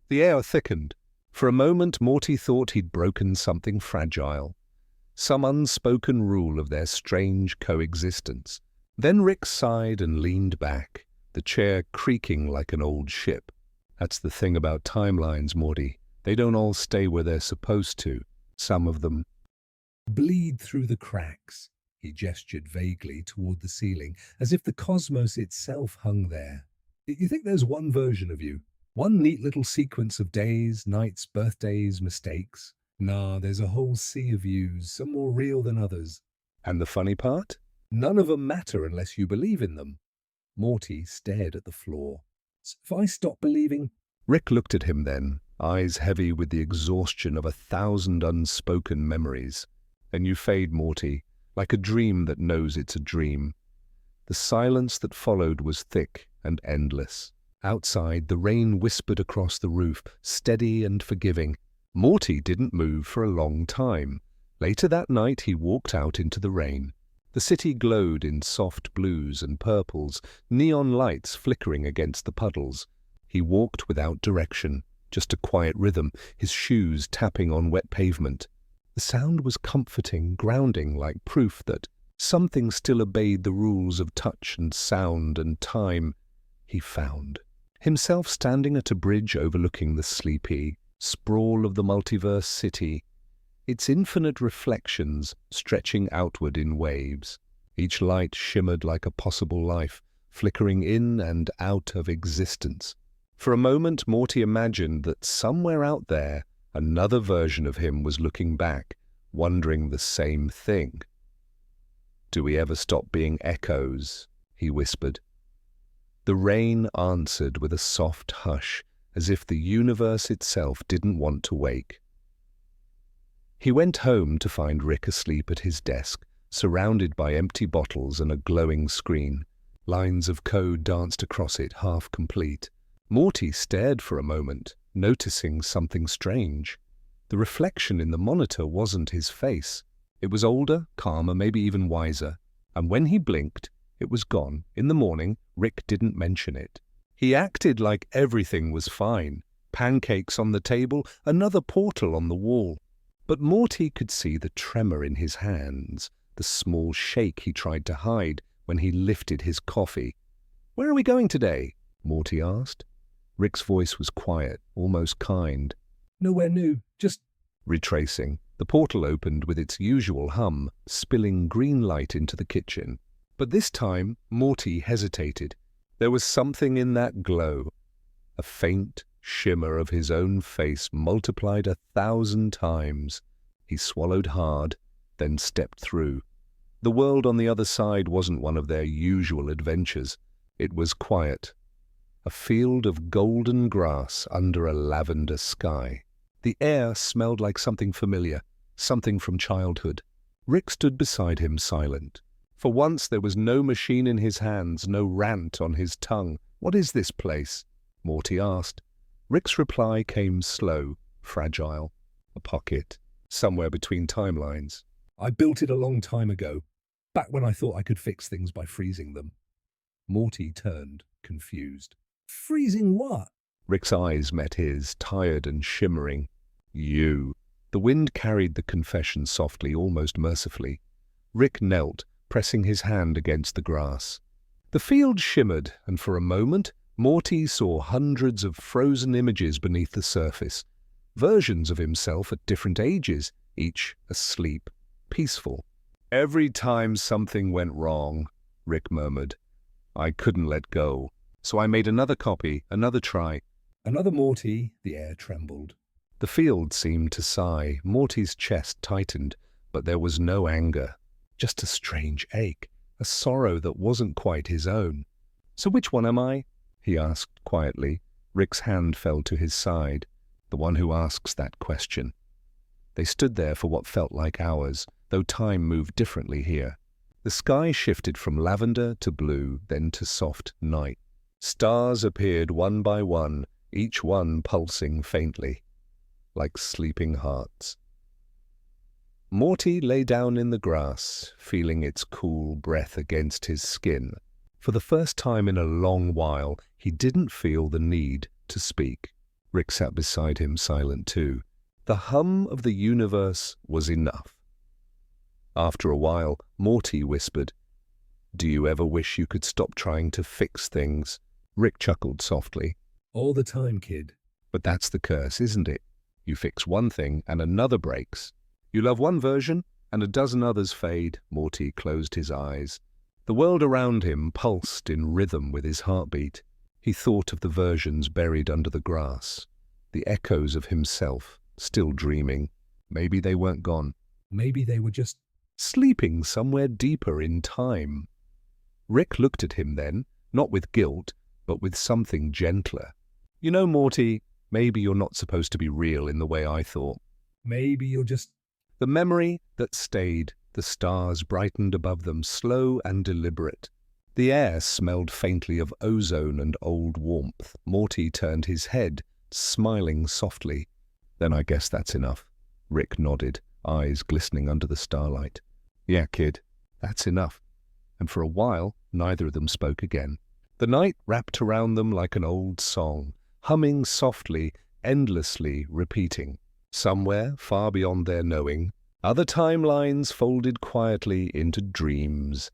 The air thickened. For a moment, Morty thought he'd broken something fragile. Some unspoken rule of their strange coexistence. Then Rick sighed and leaned back, the chair creaking like an old ship. "That's the thing about timelines, Morty. They don't all stay where they're supposed to. Some of them..." "Bleed through the cracks." He gestured vaguely toward the ceiling, as if the cosmos itself hung there. You think there's one version of you? One neat little sequence of days, nights, birthdays, mistakes? Nah, there's a whole sea of yous, some more real than others. And the funny part? None of them matter unless you believe in them. Morty stared at the floor. So if I stop believing... Rick looked at him then, eyes heavy with the exhaustion of 1,000 unspoken memories. Then you fade, Morty, like a dream that knows it's a dream. The silence that followed was thick and endless. Outside, the rain whispered across the roof, steady and forgiving. Morty didn't move for a long time. Later that night, he walked out into the rain. The city glowed in soft blues and purples, neon lights flickering against the puddles. He walked without direction, just a quiet rhythm, his shoes tapping on wet pavement. The sound was comforting, grounding, like proof that something still obeyed the rules of touch and sound and time. He found himself standing at a bridge overlooking the sleepy sprawl of the multiverse city, its infinite reflections stretching outward in waves. Each light shimmered like a possible life, flickering in and out of existence. For a moment, Morty imagined that somewhere out there, another version of him was looking back, wondering the same thing. "Do we ever stop being echoes?" he whispered. The rain answered with a soft hush, as if the universe itself didn't want to wake. He went home to find Rick asleep at his desk, surrounded by empty bottles and a glowing screen. Lines of code danced across it, half complete. Morty stared for a moment, noticing something strange. The reflection in the monitor wasn't his face. It was older, calmer, maybe even wiser. And when he blinked, it was gone. In the morning, Rick didn't mention it. He acted like everything was fine. Pancakes on the table, another portal on the wall. But Morty could see the tremor in his hands, the small shake he tried to hide when he lifted his coffee. "Where are we going today?" Morty asked. Rick's voice was quiet, almost kind. "Nowhere new, just..." Retracing, the portal opened with its usual hum, spilling green light into the kitchen. But this time, Morty hesitated. There was something in that glow. A faint shimmer of his own face multiplied 1,000 times. He swallowed hard, then stepped through. The world on the other side wasn't one of their usual adventures. It was quiet. A field of golden grass under a lavender sky. The air smelled like something familiar, something from childhood. Rick stood beside him, silent. For once there was no machine in his hands, no rant on his tongue. "What is this place?" Morty asked. Rick's reply came slow, fragile. A pocket, somewhere between timelines. "I built it a long time ago, back when I thought I could fix things by freezing them." Morty turned, confused. "Freezing what?" Rick's eyes met his, tired and shimmering. "You." The wind carried the confession softly, almost mercifully. Rick knelt, pressing his hand against the grass. The field shimmered, and for a moment, Morty saw hundreds of frozen images beneath the surface. Versions of himself at different ages, each asleep, peaceful. "Every time something went wrong," Rick murmured, "I couldn't let go. So I made another copy, another try." "Another Morty," the air trembled. The field seemed to sigh. Morty's chest tightened, but there was no anger. Just a strange ache, a sorrow that wasn't quite his own. "So which one am I?" he asked quietly. Rick's hand fell to his side. "The one who asks that question." They stood there for what felt like hours, though time moved differently here. The sky shifted from lavender to blue, then to soft night. Stars appeared one by one, each one pulsing faintly, like sleeping hearts. Morty lay down in the grass, feeling its cool breath against his skin. For the first time in a long while, he didn't feel the need to speak. Rick sat beside him, silent too. The hum of the universe was enough. After a while, Morty whispered, "Do you ever wish you could stop trying to fix things?" Rick chuckled softly. "All the time, kid." "But that's the curse, isn't it? You fix one thing and another breaks. You love one version, and a dozen others fade. Morty closed his eyes. The world around him pulsed in rhythm with his heartbeat. He thought of the versions buried under the grass, the echoes of himself, still dreaming. Maybe they weren't gone. Maybe they were just Sleeping somewhere deeper in time. Rick looked at him then, not with guilt, but with something gentler. You know, Morty, maybe you're not supposed to be real in the way I thought. maybe you're just The memory that stayed, the stars brightened above them, slow and deliberate. The air smelled faintly of ozone and old warmth. Morty turned his head, smiling softly. Then I guess that's enough. Rick nodded, eyes glistening under the starlight. Yeah, kid, that's enough. And for a while, neither of them spoke again. The night wrapped around them like an old song, humming softly, endlessly, repeating. Somewhere, far beyond their knowing, other timelines folded quietly into dreams.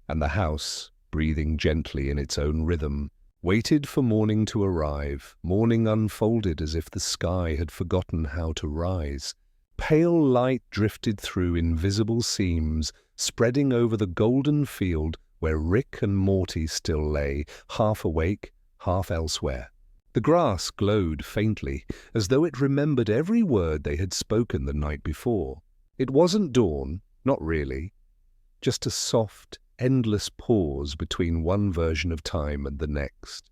And the house, breathing gently in its own rhythm, waited for morning to arrive. Morning unfolded as if the sky had forgotten how to rise. Pale light drifted through invisible seams, spreading over the golden field where Rick and Morty still lay, half awake, half elsewhere. The grass glowed faintly, as though it remembered every word they had spoken the night before. It wasn't dawn, not really, just a soft, endless pause between one version of time and the next.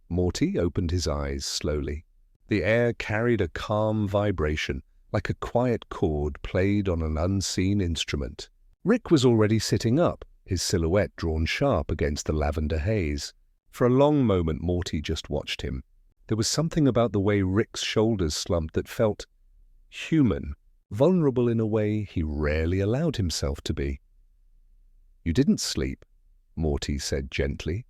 Morty opened his eyes slowly. The air carried a calm vibration, like a quiet chord played on an unseen instrument. Rick was already sitting up, his silhouette drawn sharp against the lavender haze. For a long moment Morty just watched him. There was something about the way Rick's shoulders slumped that felt human, vulnerable in a way he rarely allowed himself to be. "You didn't sleep," Morty said gently.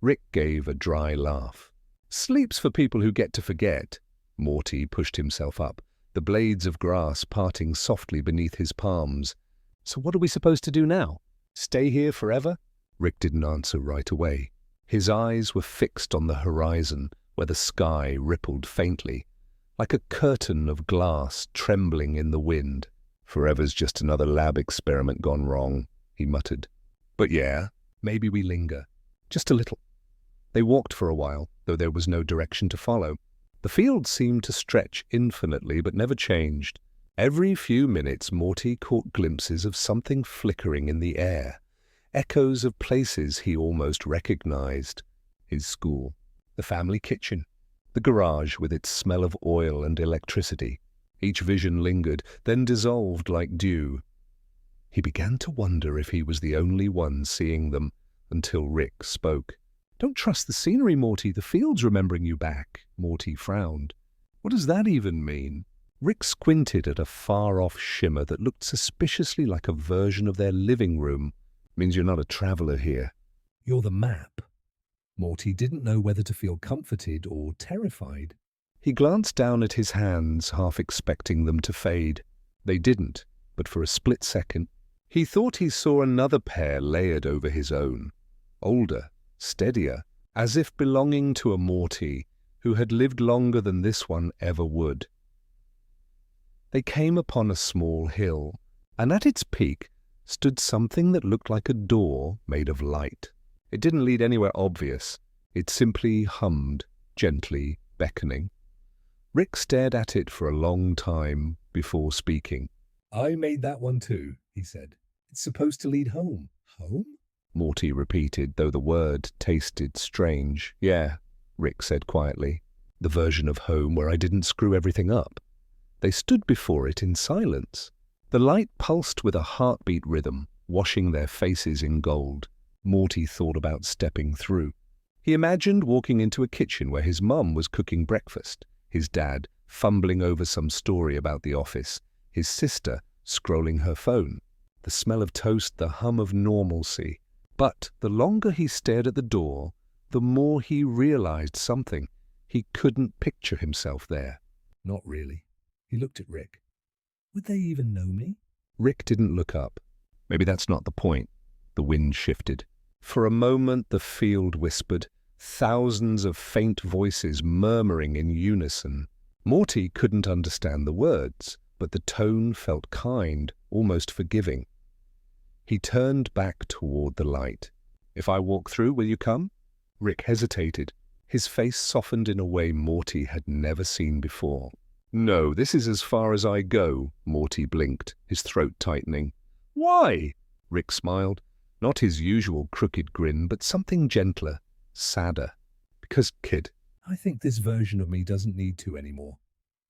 Rick gave a dry laugh. "Sleep's for people who get to forget." Morty pushed himself up, the blades of grass parting softly beneath his palms. "So what are we supposed to do now? Stay here forever?" Rick didn't answer right away. His eyes were fixed on the horizon, where the sky rippled faintly, like a curtain of glass trembling in the wind. "Forever's just another lab experiment gone wrong," he muttered. "But yeah, maybe we linger. Just a little." They walked for a while, though there was no direction to follow. The field seemed to stretch infinitely, but never changed. Every few minutes Morty caught glimpses of something flickering in the air, echoes of places he almost recognized. His school, the family kitchen, the garage with its smell of oil and electricity. Each vision lingered, then dissolved like dew. He began to wonder if he was the only one seeing them, until Rick spoke. "Don't trust the scenery, Morty. The field's remembering you back." Morty frowned. "What does that even mean?" Rick squinted at a far-off shimmer that looked suspiciously like a version of their living room. "Means you're not a traveler here." you're the map. Morty didn't know whether to feel comforted or terrified. He glanced down at his hands, half expecting them to fade. They didn't, but for a split second, he thought he saw another pair layered over his own. Older, steadier, as if belonging to a Morty who had lived longer than this one ever would. They came upon a small hill, and at its peak stood something that looked like a door made of light. It didn't lead anywhere obvious. It simply hummed, gently beckoning. Rick stared at it for a long time before speaking. "I made that one too," he said. "It's supposed to lead home." "Home?" Morty repeated, though the word tasted strange. "Yeah," Rick said quietly. "The version of home where I didn't screw everything up." They stood before it in silence. The light pulsed with a heartbeat rhythm, washing their faces in gold. Morty thought about stepping through. He imagined walking into a kitchen where his mum was cooking breakfast, his dad fumbling over some story about the office, his sister scrolling her phone, the smell of toast, the hum of normalcy. But the longer he stared at the door, the more he realized something. He couldn't picture himself there. "Not really." He looked at Rick. "Would they even know me?" Rick didn't look up. Maybe that's not the point. The wind shifted. For a moment the field whispered, thousands of faint voices murmuring in unison. Morty couldn't understand the words, but the tone felt kind, almost forgiving. He turned back toward the light. "If I walk through, will you come?" Rick hesitated. His face softened in a way Morty had never seen before. "No, this is as far as I go," Morty blinked, his throat tightening. "Why?" Rick smiled. Not his usual crooked grin, but something gentler, sadder. "Because, kid." I think this version of me doesn't need to anymore.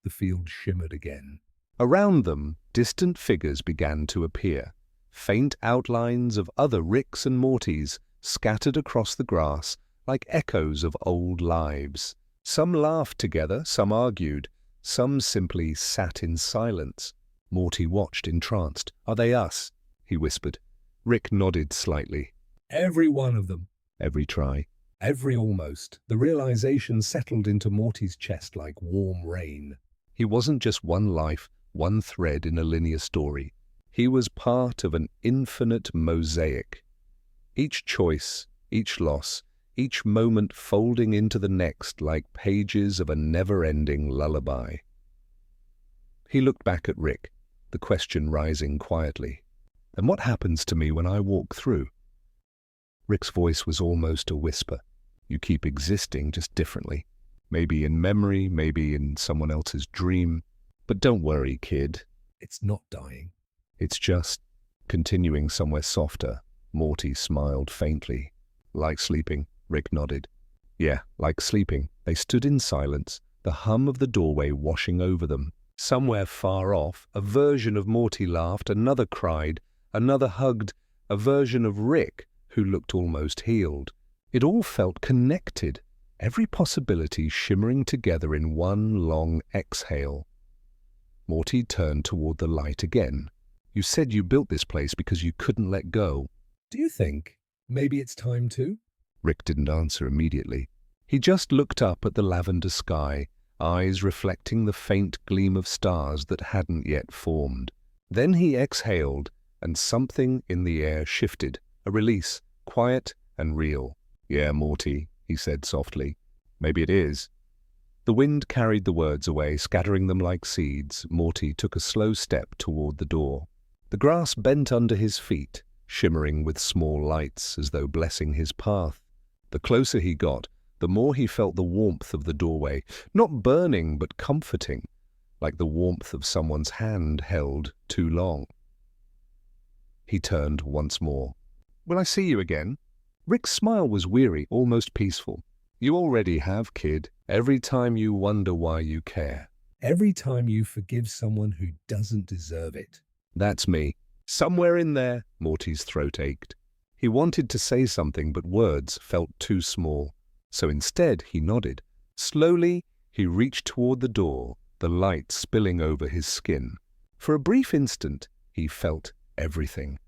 The field shimmered again. Around them, distant figures began to appear, faint outlines of other Ricks and Mortys scattered across the grass like echoes of old lives. Some laughed together, some argued, some simply sat in silence. Morty watched entranced. "Are they us?" he whispered. Rick nodded slightly. Every one of them. Every try. Every almost. The realization settled into Morty's chest like warm rain. He wasn't just one life, one thread in a linear story. He was part of an infinite mosaic. Each choice, each loss, each moment folding into the next like pages of a never-ending lullaby. He looked back at Rick, the question rising quietly. "And what happens to me when I walk through?" Rick's voice was almost a whisper. "You keep existing, just differently. Maybe in memory, maybe in someone else's dream. But don't worry, kid. It's not dying. It's just continuing somewhere softer." Morty smiled faintly. "Like sleeping," Rick nodded. "Yeah, like sleeping." They stood in silence, the hum of the doorway washing over them. Somewhere far off, a version of Morty laughed, another cried, another hugged, a version of Rick who looked almost healed. It all felt connected, every possibility shimmering together in one long exhale. Morty turned toward the light again. "You said you built this place because you couldn't let go." Do you think maybe it's time to? Rick didn't answer immediately. He just looked up at the lavender sky, eyes reflecting the faint gleam of stars that hadn't yet formed. Then he exhaled, and something in the air shifted, a release, quiet and real. "Yeah, Morty," he said softly. "Maybe it is." The wind carried the words away, scattering them like seeds. Morty took a slow step toward the door. The grass bent under his feet, shimmering with small lights as though blessing his path. The closer he got, the more he felt the warmth of the doorway, not burning but comforting, like the warmth of someone's hand held too long. He turned once more. "Will I see you again?" Rick's smile was weary, almost peaceful. "You already have, kid. Every time you wonder why you care." Every time you forgive someone who doesn't deserve it. "That's me." Somewhere in there, Morty's throat ached. He wanted to say something, but words felt too small. So instead, he nodded. Slowly, he reached toward the door, the light spilling over his skin. For a brief instant, he felt everything.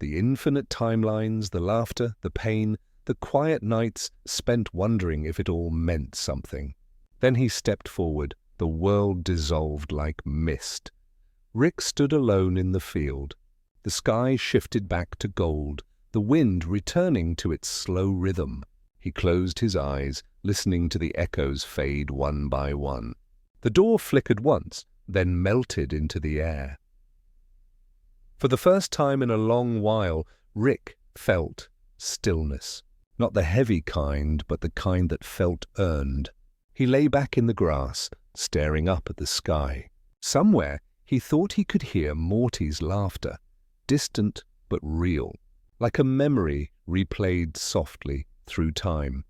The infinite timelines, the laughter, the pain, the quiet nights spent wondering if it all meant something. Then he stepped forward, the world dissolved like mist. Rick stood alone in the field. The sky shifted back to gold, the wind returning to its slow rhythm. He closed his eyes, listening to the echoes fade one by one. The door flickered once, then melted into the air. For the first time in a long while, Rick felt stillness. Not the heavy kind, but the kind that felt earned. He lay back in the grass, staring up at the sky. Somewhere, he thought he could hear Morty's laughter, distant but real, like a memory replayed softly through time.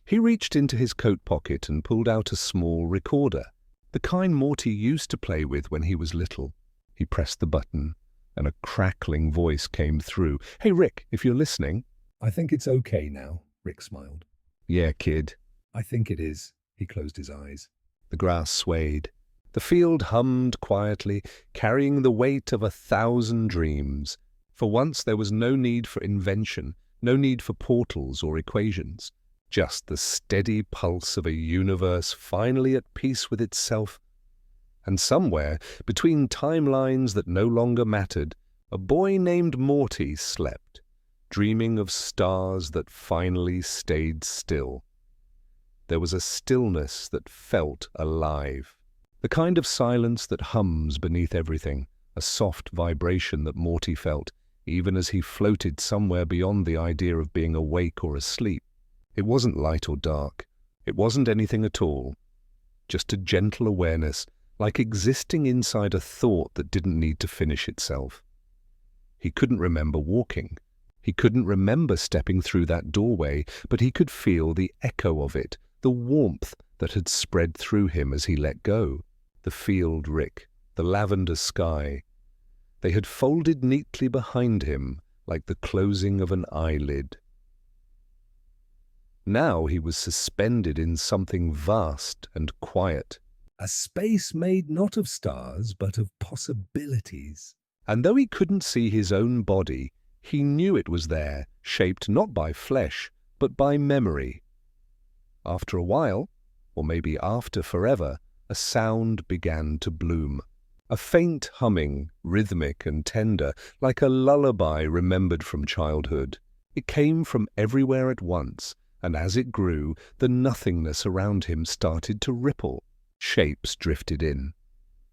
He reached into his coat pocket and pulled out a small recorder, the kind Morty used to play with when he was little. He pressed the button, and a crackling voice came through. "Hey, Rick, if you're listening." I think it's okay now, Rick smiled. "Yeah, kid." I think it is. He closed his eyes. The grass swayed. The field hummed quietly, carrying the weight of 1,000 dreams. For once there was no need for invention, no need for portals or equations. Just the steady pulse of a universe finally at peace with itself. And somewhere, between timelines that no longer mattered, a boy named Morty slept, dreaming of stars that finally stayed still. There was a stillness that felt alive. The kind of silence that hums beneath everything, a soft vibration that Morty felt, even as he floated somewhere beyond the idea of being awake or asleep. It wasn't light or dark. It wasn't anything at all. Just a gentle awareness, like existing inside a thought that didn't need to finish itself. He couldn't remember walking. He couldn't remember stepping through that doorway, but he could feel the echo of it, the warmth that had spread through him as he let go. The field rick, the lavender sky. They had folded neatly behind him like the closing of an eyelid. Now he was suspended in something vast and quiet. A space made not of stars, but of possibilities. And though he couldn't see his own body, he knew it was there, shaped not by flesh, but by memory. After a while, or maybe after forever, a sound began to bloom. A faint humming, rhythmic and tender, like a lullaby remembered from childhood. It came from everywhere at once, and as it grew, the nothingness around him started to ripple. Shapes drifted in.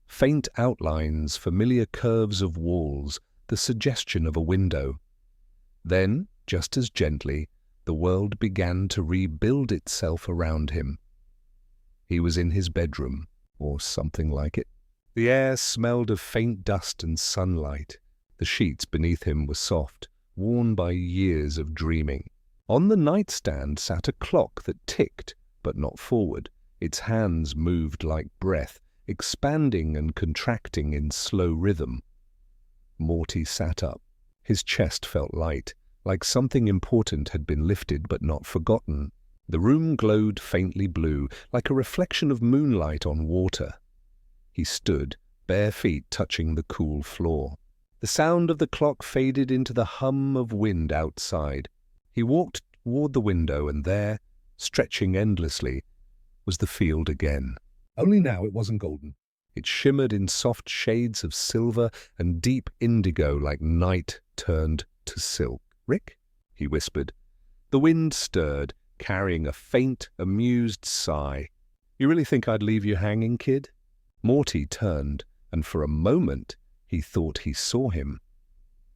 Faint outlines, familiar curves of walls, the suggestion of a window. Then, just as gently, the world began to rebuild itself around him. He was in his bedroom, or something like it. The air smelled of faint dust and sunlight. The sheets beneath him were soft, worn by years of dreaming. On the nightstand sat a clock that ticked, but not forward. Its hands moved like breath, expanding and contracting in slow rhythm. Morty sat up. His chest felt light, like something important had been lifted but not forgotten. The room glowed faintly blue, like a reflection of moonlight on water. He stood, bare feet touching the cool floor. The sound of the clock faded into the hum of wind outside. He walked toward the window, and there, stretching endlessly, was the field again. Only now it wasn't golden. It shimmered in soft shades of silver and deep indigo like night turned to silk. "Rick?" he whispered. The wind stirred, carrying a faint, amused sigh. "You really think I'd leave you hanging, kid?" Morty turned, and for a moment he thought he saw him.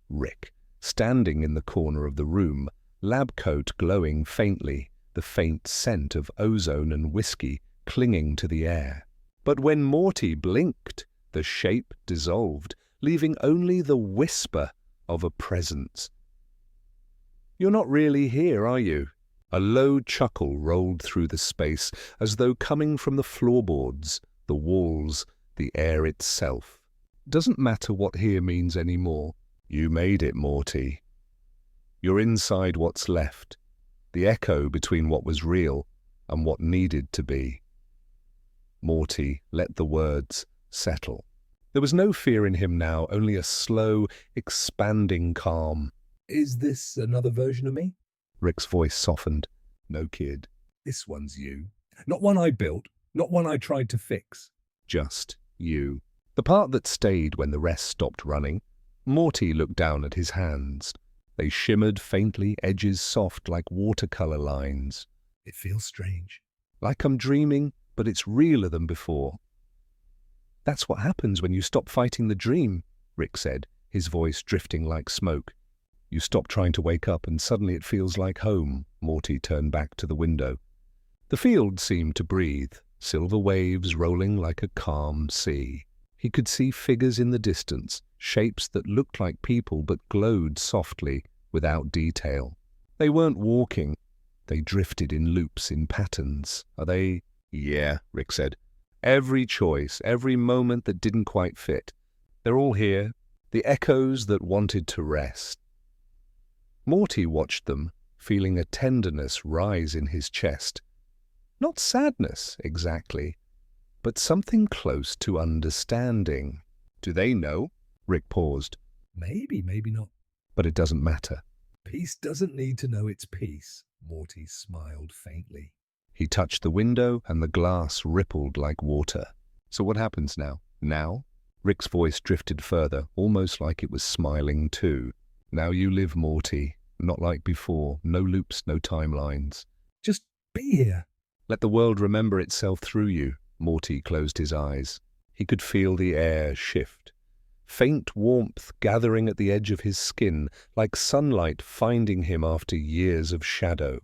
Rick, standing in the corner of the room, lab coat glowing faintly, the faint scent of ozone and whiskey clinging to the air. But when Morty blinked, the shape dissolved, leaving only the whisper of a presence. "You're not really here, are you?" A low chuckle rolled through the space, as though coming from the floorboards, the walls, the air itself. "Doesn't matter what here means anymore. You made it, Morty. You're inside what's left, the echo between what was real and what needed to be." Morty let the words settle. There was no fear in him now, only a slow, expanding calm. Is this another version of me? Rick's voice softened. "No, kid. This one's you. Not one I built, not one I tried to fix. Just you." The part that stayed when the rest stopped running. Morty looked down at his hands. They shimmered faintly, edges soft like watercolor lines. It feels strange. Like I'm dreaming, but it's realer than before. "That's what happens when you stop fighting the dream," Rick said, his voice drifting like smoke. "You stop trying to wake up and suddenly it feels like home." Morty turned back to the window. The field seemed to breathe, silver waves rolling like a calm sea. He could see figures in the distance, shapes that looked like people but glowed softly, without detail. They weren't walking. They drifted in loops, in patterns. "Are they?" "Yeah," Rick said. "Every choice, every moment that didn't quite fit. They're all here, the echoes that wanted to rest." Morty watched them, feeling a tenderness rise in his chest. Not sadness, exactly, but something close to understanding. "Do they know?" Rick paused. Maybe, maybe not. "But it doesn't matter." Peace doesn't need to know it's peace. Morty smiled faintly. He touched the window, and the glass rippled like water. "So what happens now?" "Now?" Rick's voice drifted further, almost like it was smiling too. "Now you live, Morty. Not like before. No loops, no timelines. Just be here." Let the world remember itself through you." Morty closed his eyes. He could feel the air shift. Faint warmth gathering at the edge of his skin, like sunlight finding him after years of shadow.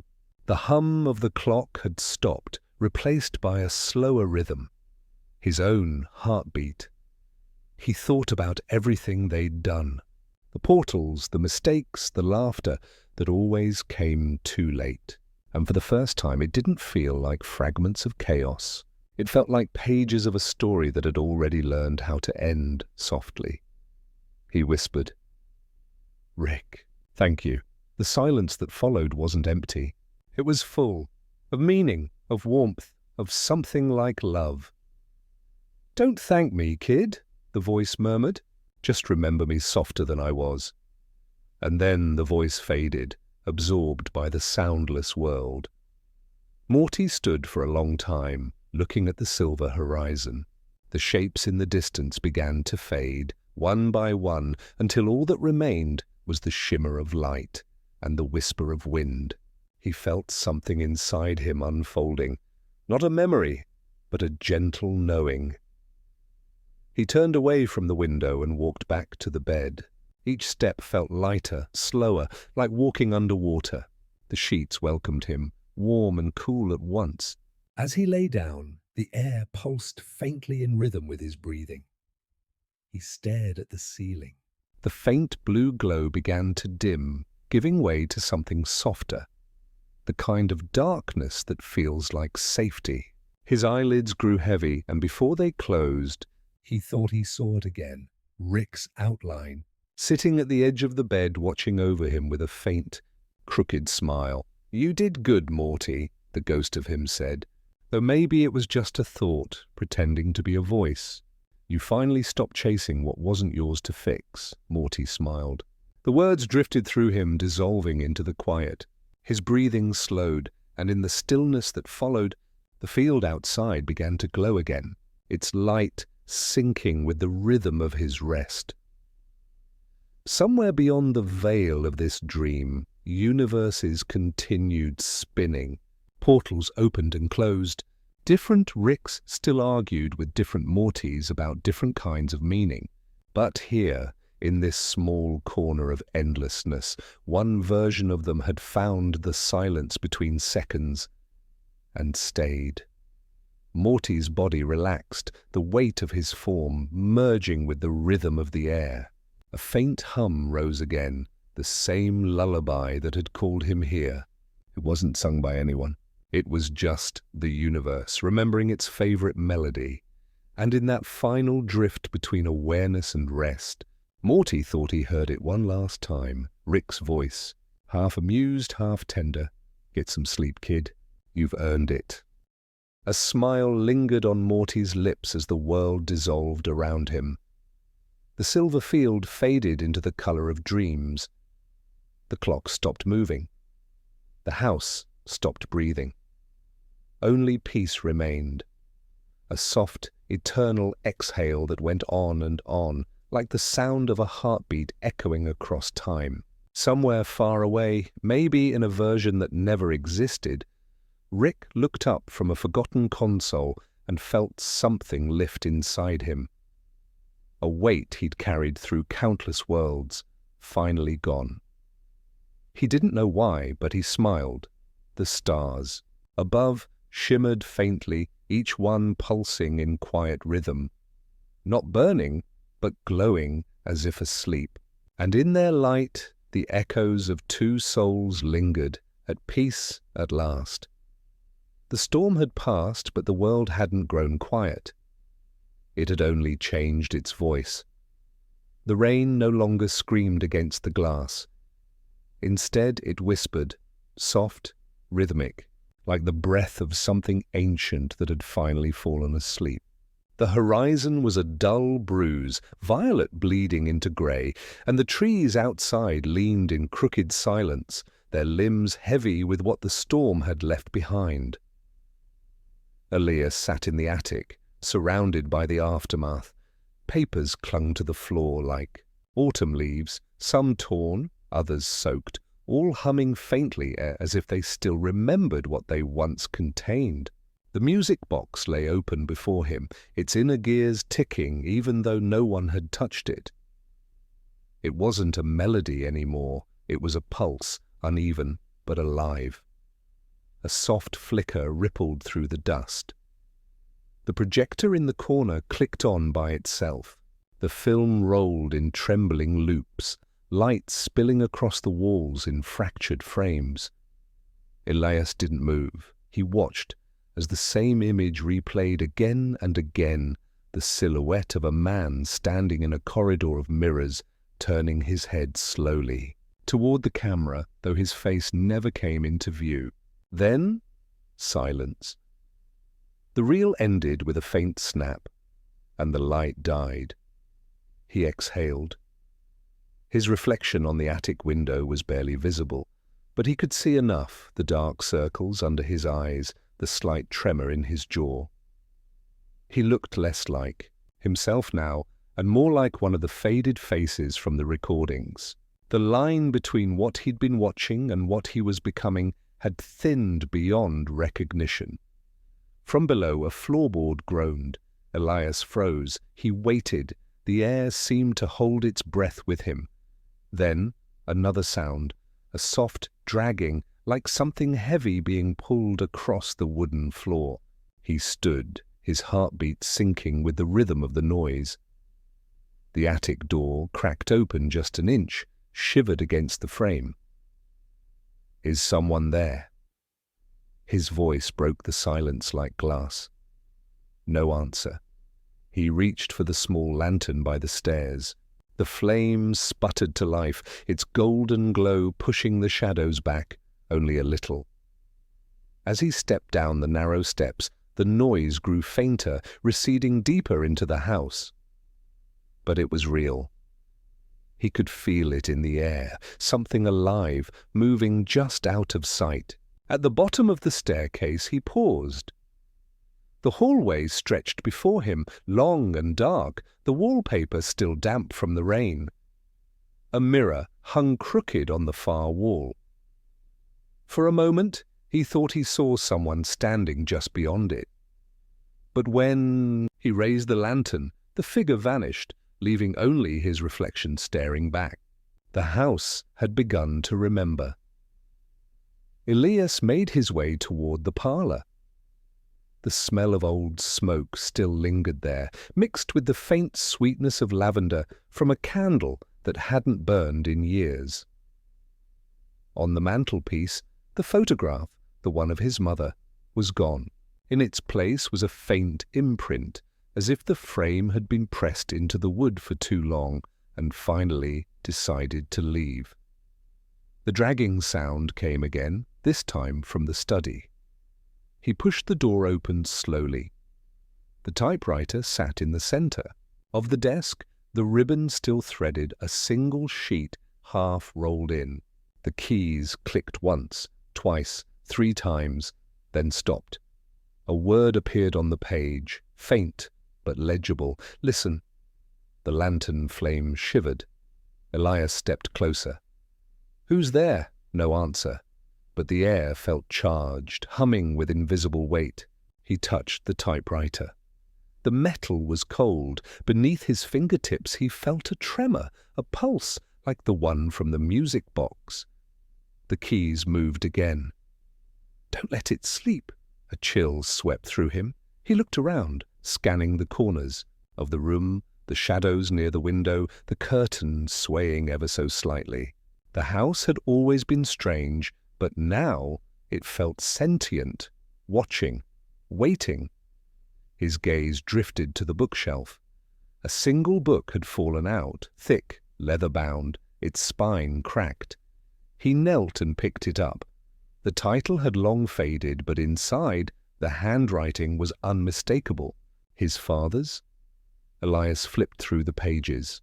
The hum of the clock had stopped, replaced by a slower rhythm. His own heartbeat. He thought about everything they'd done. The portals, the mistakes, the laughter that always came too late. And for the first time, it didn't feel like fragments of chaos. It felt like pages of a story that had already learned how to end softly. He whispered, "Rick, thank you." The silence that followed wasn't empty. It was full of meaning, of warmth, of something like love. "Don't thank me, kid," the voice murmured. "Just remember me softer than I was." And then the voice faded, absorbed by the soundless world. Morty stood for a long time, looking at the silver horizon. The shapes in the distance began to fade, one by one, until all that remained was the shimmer of light and the whisper of wind. He felt something inside him unfolding, not a memory, but a gentle knowing. He turned away from the window and walked back to the bed. Each step felt lighter, slower, like walking underwater. The sheets welcomed him, warm and cool at once. As he lay down, the air pulsed faintly in rhythm with his breathing. He stared at the ceiling. The faint blue glow began to dim, giving way to something softer, the kind of darkness that feels like safety. His eyelids grew heavy, and before they closed, He thought he saw it again, Rick's outline. sitting at the edge of the bed watching over him with a faint, crooked smile. "You did good, Morty," the ghost of him said, though maybe it was just a thought, pretending to be a voice. "You finally stopped chasing what wasn't yours to fix," Morty smiled. The words drifted through him, dissolving into the quiet. His breathing slowed, and in the stillness that followed, the field outside began to glow again, its light syncing with the rhythm of his rest. Somewhere beyond the veil of this dream, universes continued spinning. Portals opened and closed. Different Ricks still argued with different Mortys about different kinds of meaning. But here, in this small corner of endlessness, one version of them had found the silence between seconds and stayed. Morty's body relaxed, the weight of his form merging with the rhythm of the air. A faint hum rose again, the same lullaby that had called him here. It wasn't sung by anyone. It was just the universe, remembering its favorite melody. And in that final drift between awareness and rest, Morty thought he heard it one last time, Rick's voice, half amused, half tender. "Get some sleep, kid. You've earned it." A smile lingered on Morty's lips as the world dissolved around him. The silver field faded into the color of dreams. The clock stopped moving. The house stopped breathing. Only peace remained. A soft, eternal exhale that went on, like the sound of a heartbeat echoing across time. Somewhere far away, maybe in a version that never existed, Rick looked up from a forgotten console and felt something lift inside him. A weight he'd carried through countless worlds, finally gone. He didn't know why, but he smiled. The stars, above, shimmered faintly, each one pulsing in quiet rhythm. Not burning, but glowing as if asleep. And in their light, the echoes of two souls lingered, at peace at last. The storm had passed, but the world hadn't grown quiet. It had only changed its voice. The rain no longer screamed against the glass. Instead, it whispered, soft, rhythmic, like the breath of something ancient that had finally fallen asleep. The horizon was a dull bruise, violet bleeding into grey, and the trees outside leaned in crooked silence, their limbs heavy with what the storm had left behind. Aaliyah sat in the attic, surrounded by the aftermath. Papers clung to the floor like autumn leaves, some torn, others soaked, all humming faintly as if they still remembered what they once contained. The music box lay open before him, its inner gears ticking even though no one had touched it. It wasn't a melody anymore, it was a pulse, uneven but alive. A soft flicker rippled through the dust. The projector in the corner clicked on by itself. The film rolled in trembling loops, light spilling across the walls in fractured frames. Elias didn't move. He watched as the same image replayed again and again, the silhouette of a man standing in a corridor of mirrors, turning his head slowly toward the camera, though his face never came into view. Then, silence. The reel ended with a faint snap, and the light died. He exhaled. His reflection on the attic window was barely visible, but he could see enough, the dark circles under his eyes, the slight tremor in his jaw. He looked less like himself now, and more like one of the faded faces from the recordings. The line between what he'd been watching and what he was becoming had thinned beyond recognition. From below, a floorboard groaned. Elias froze. He waited. The air seemed to hold its breath with him. Then, another sound, a soft dragging, like something heavy being pulled across the wooden floor. He stood, his heartbeat sinking with the rhythm of the noise. The attic door cracked open just an inch, shivered against the frame. "Is someone there?" His voice broke the silence like glass. No answer. He reached for the small lantern by the stairs. The flame sputtered to life, its golden glow pushing the shadows back only a little. As he stepped down the narrow steps, the noise grew fainter, receding deeper into the house. But it was real. He could feel it in the air, something alive, moving just out of sight. At the bottom of the staircase he paused. The hallway stretched before him, long and dark, the wallpaper still damp from the rain. A mirror hung crooked on the far wall. For a moment he thought he saw someone standing just beyond it. But when he raised the lantern, the figure vanished, leaving only his reflection staring back. The house had begun to remember. Elias made his way toward the parlor. The smell of old smoke still lingered there, mixed with the faint sweetness of lavender from a candle that hadn't burned in years. On the mantelpiece, the photograph, the one of his mother, was gone. In its place was a faint imprint, as if the frame had been pressed into the wood for too long and finally decided to leave. The dragging sound came again, this time from the study. He pushed the door open slowly. The typewriter sat in the center. Of the desk, the ribbon still threaded a single sheet half rolled in. The keys clicked once, twice, 3 times, then stopped. A word appeared on the page, faint but legible. "Listen." The lantern flame shivered. Elias stepped closer. "Who's there?" No answer. But the air felt charged, humming with invisible weight. He touched the typewriter. The metal was cold. Beneath his fingertips he felt a tremor, a pulse like the one from the music box. The keys moved again. "Don't let it sleep." A chill swept through him. He looked around, scanning the corners of the room, the shadows near the window, the curtain swaying ever so slightly. The house had always been strange, but now it felt sentient, watching, waiting. His gaze drifted to the bookshelf. A single book had fallen out, thick, leather-bound, its spine cracked. He knelt and picked it up. The title had long faded, but inside, the handwriting was unmistakable. His father's? Elias flipped through the pages.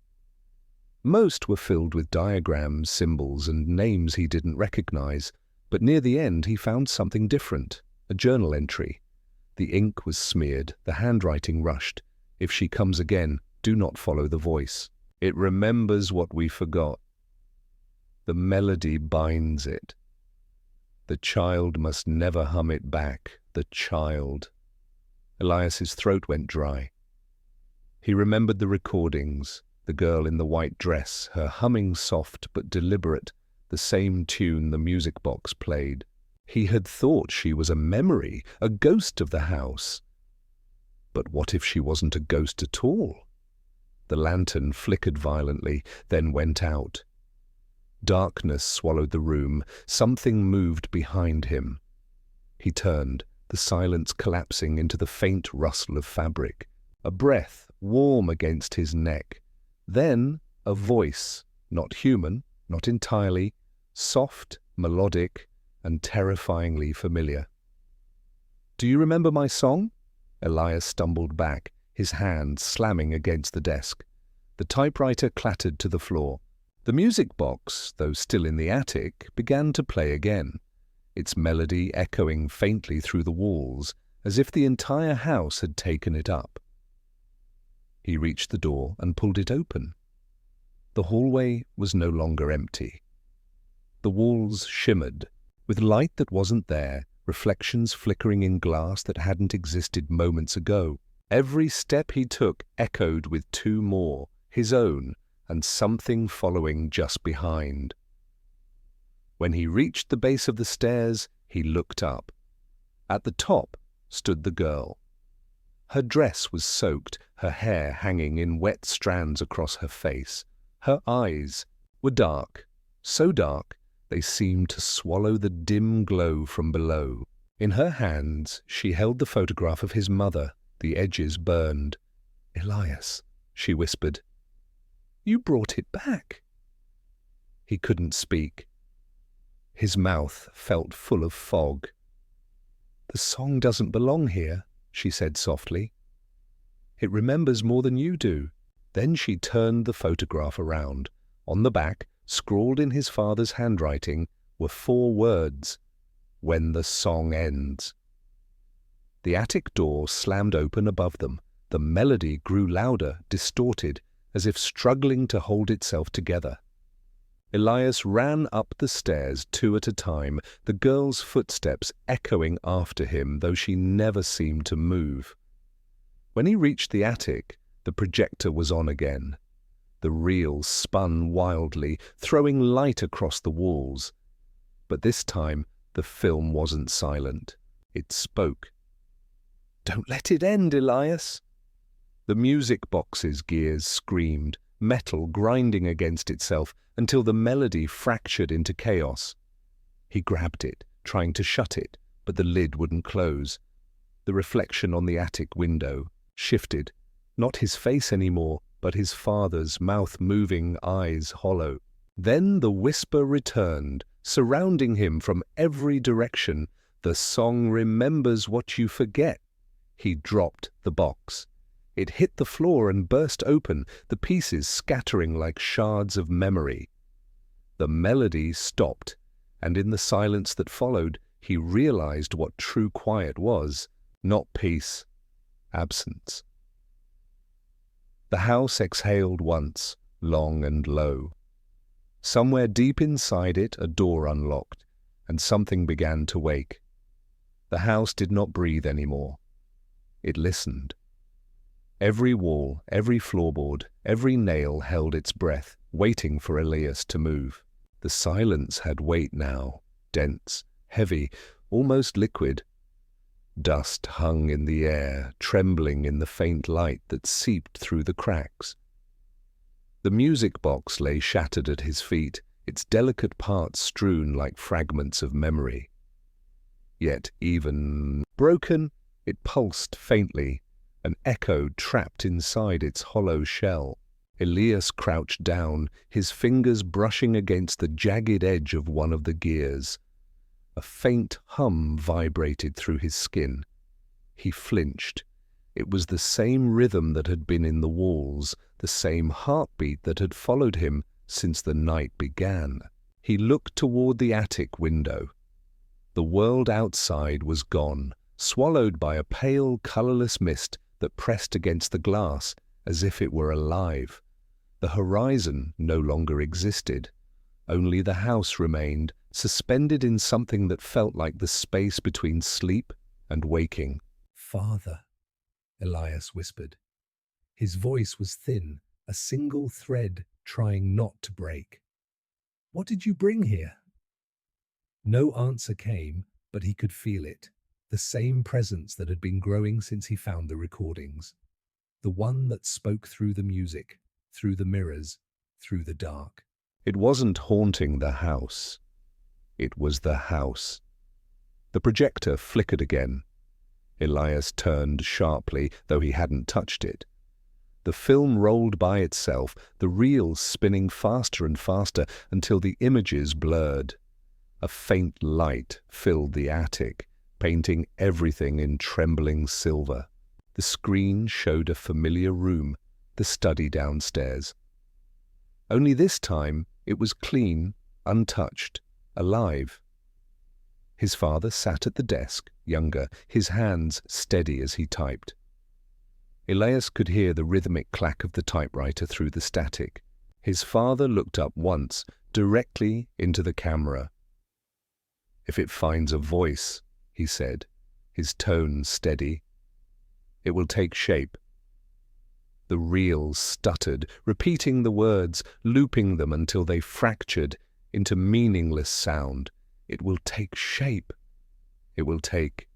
Most were filled with diagrams, symbols, and names he didn't recognize, but near the end he found something different, a journal entry. The ink was smeared, the handwriting rushed. "If she comes again, do not follow the voice. It remembers what we forgot. The melody binds it. The child must never hum it back, the child." Elias's throat went dry. He remembered the recordings, the girl in the white dress, her humming soft but deliberate, the same tune the music box played. He had thought she was a memory, a ghost of the house. But what if she wasn't a ghost at all? The lantern flickered violently, then went out. Darkness swallowed the room. Something moved behind him. He turned, the silence collapsing into the faint rustle of fabric, a breath warm against his neck. Then a voice, not human, not entirely, soft, melodic, and terrifyingly familiar. "Do you remember my song?" Elias stumbled back, his hand slamming against the desk. The typewriter clattered to the floor. The music box, though still in the attic, began to play again, its melody echoing faintly through the walls, as if the entire house had taken it up. He reached the door and pulled it open. The hallway was no longer empty. The walls shimmered, with light that wasn't there, reflections flickering in glass that hadn't existed moments ago. Every step he took echoed with two more, his own, and something following just behind. When he reached the base of the stairs, he looked up. At the top stood the girl. Her dress was soaked, her hair hanging in wet strands across her face. Her eyes were dark, so dark they seemed to swallow the dim glow from below. In her hands she held the photograph of his mother, the edges burned. "Elias," she whispered, "you brought it back." He couldn't speak. His mouth felt full of fog. "The song doesn't belong here," she said softly. "It remembers more than you do." Then she turned the photograph around. On the back, scrawled in his father's handwriting, were 4 words: "When the song ends." The attic door slammed open above them. The melody grew louder, distorted, as if struggling to hold itself together. Elias ran up the stairs 2 at a time, the girl's footsteps echoing after him, though she never seemed to move. When he reached the attic, the projector was on again. The reel spun wildly, throwing light across the walls. But this time, the film wasn't silent. It spoke. "Don't let it end, Elias." The music box's gears screamed, metal grinding against itself until the melody fractured into chaos. He grabbed it, trying to shut it, but the lid wouldn't close. The reflection on the attic window shifted, not his face anymore, but his father's, mouth moving, eyes hollow. Then the whisper returned, surrounding him from every direction. "The song remembers what you forget." He dropped the box. It hit the floor and burst open, the pieces scattering like shards of memory. The melody stopped, and in the silence that followed, he realized what true quiet was: not peace, absence. The house exhaled once, long and low. Somewhere deep inside it, a door unlocked, and something began to wake. The house did not breathe anymore. It listened. Every wall, every floorboard, every nail held its breath, waiting for Elias to move. The silence had weight now, dense, heavy, almost liquid. Dust hung in the air, trembling in the faint light that seeped through the cracks. The music box lay shattered at his feet, its delicate parts strewn like fragments of memory. Yet even broken, it pulsed faintly, an echo trapped inside its hollow shell. Elias crouched down, his fingers brushing against the jagged edge of one of the gears. A faint hum vibrated through his skin. He flinched. It was the same rhythm that had been in the walls, the same heartbeat that had followed him since the night began. He looked toward the attic window. The world outside was gone, swallowed by a pale, colorless mist that pressed against the glass as if it were alive. The horizon no longer existed. Only the house remained, suspended in something that felt like the space between sleep and waking. "Father," Elias whispered. His voice was thin, a single thread trying not to break. What did you bring here? No answer came, but he could feel it, the same presence that had been growing since he found the recordings. The one that spoke through the music, through the mirrors, through the dark. It wasn't haunting the house. It was the house. The projector flickered again. Elias turned sharply, though he hadn't touched it. The film rolled by itself, the reel spinning faster and faster until the images blurred. A faint light filled the attic, painting everything in trembling silver. The screen showed a familiar room, the study downstairs. Only this time it was clean, untouched, alive. His father sat at the desk, younger, his hands steady as he typed. Elias could hear the rhythmic clack of the typewriter through the static. His father looked up once, directly into the camera. "If it finds a voice," he said, his tone steady, "it will take shape." The reel stuttered, repeating the words, looping them until they fractured into meaningless sound. It will take shape. It will take...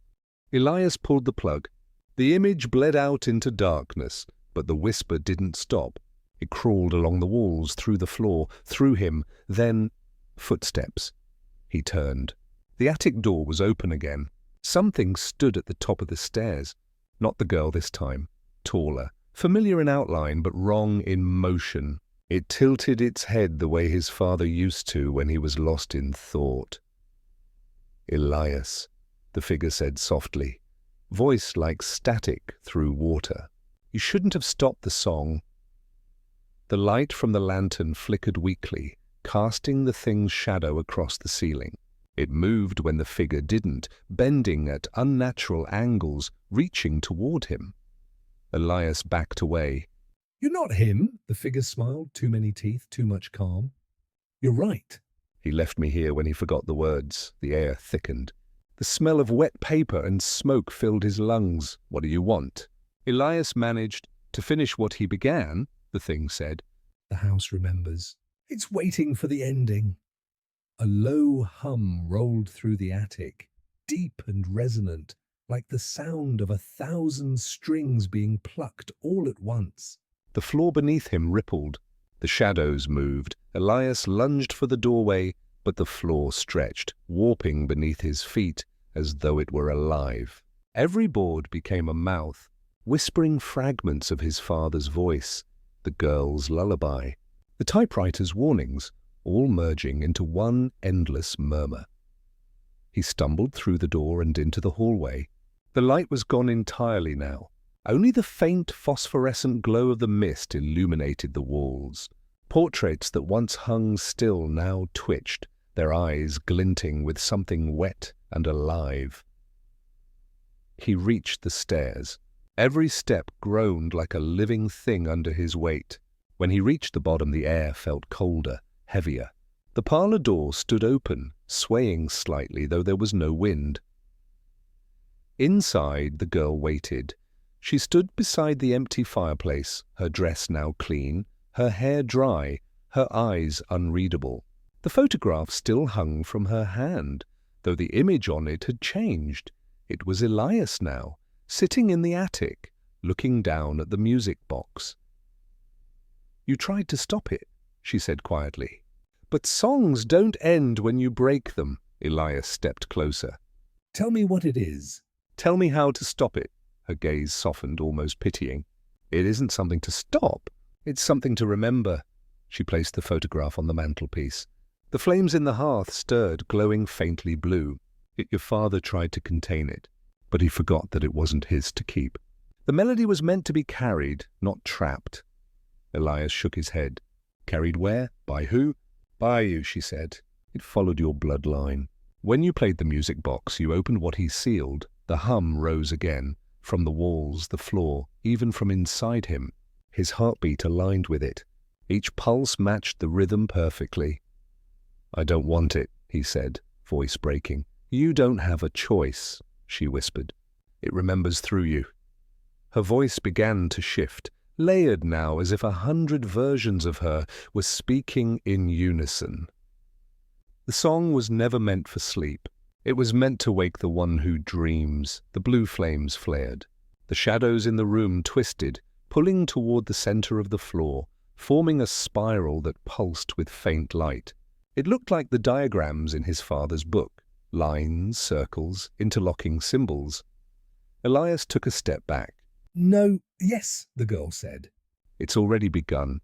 Elias pulled the plug. The image bled out into darkness, but the whisper didn't stop. It crawled along the walls, through the floor, through him, then... footsteps. He turned. The attic door was open again. Something stood at the top of the stairs. Not the girl this time. Taller, familiar in outline, but wrong in motion. It tilted its head the way his father used to when he was lost in thought. "Elias," the figure said softly, voice like static through water. "You shouldn't have stopped the song." The light from the lantern flickered weakly, casting the thing's shadow across the ceiling. It moved when the figure didn't, bending at unnatural angles, reaching toward him. Elias backed away. "You're not him," the figure smiled, too many teeth, too much calm. "You're right." He left me here when he forgot the words. The air thickened. The smell of wet paper and smoke filled his lungs. "What do you want?" Elias managed to finish what he began, the thing said. The house remembers. It's waiting for the ending. A low hum rolled through the attic, deep and resonant, like the sound of 1,000 strings being plucked all at once. The floor beneath him rippled. The shadows moved. Elias lunged for the doorway, but the floor stretched, warping beneath his feet as though it were alive. Every board became a mouth, whispering fragments of his father's voice, the girl's lullaby, the typewriter's warnings, all merging into one endless murmur. He stumbled through the door and into the hallway. The light was gone entirely now. Only the faint phosphorescent glow of the mist illuminated the walls. Portraits that once hung still now twitched, their eyes glinting with something wet and alive. He reached the stairs. Every step groaned like a living thing under his weight. When he reached the bottom, the air felt colder, heavier. The parlor door stood open, swaying slightly, though there was no wind. Inside, the girl waited. She stood beside the empty fireplace, her dress now clean, her hair dry, her eyes unreadable. The photograph still hung from her hand, though the image on it had changed. It was Elias now, sitting in the attic, looking down at the music box. "You tried to stop it," she said quietly. "But songs don't end when you break them." Elias stepped closer. "Tell me what it is." "Tell me how to stop it." Her gaze softened, almost pitying. "It isn't something to stop. It's something to remember." She placed the photograph on the mantelpiece. The flames in the hearth stirred, glowing faintly blue. Your father tried to contain it, but he forgot that it wasn't his to keep. The melody was meant to be carried, not trapped. Elias shook his head. "Carried where? By who?" "By you," she said. "It followed your bloodline. When you played the music box, you opened what he sealed. The hum rose again, from the walls, the floor, even from inside him. His heartbeat aligned with it. Each pulse matched the rhythm perfectly. "I don't want it," he said, voice breaking. "You don't have a choice," she whispered. "It remembers through you." Her voice began to shift, layered now as if 100 versions of her were speaking in unison. The song was never meant for sleep. It was meant to wake the one who dreams. The blue flames flared. The shadows in the room twisted, pulling toward the center of the floor, forming a spiral that pulsed with faint light. It looked like the diagrams in his father's book, lines, circles, interlocking symbols. Elias took a step back. No, yes, the girl said. It's already begun.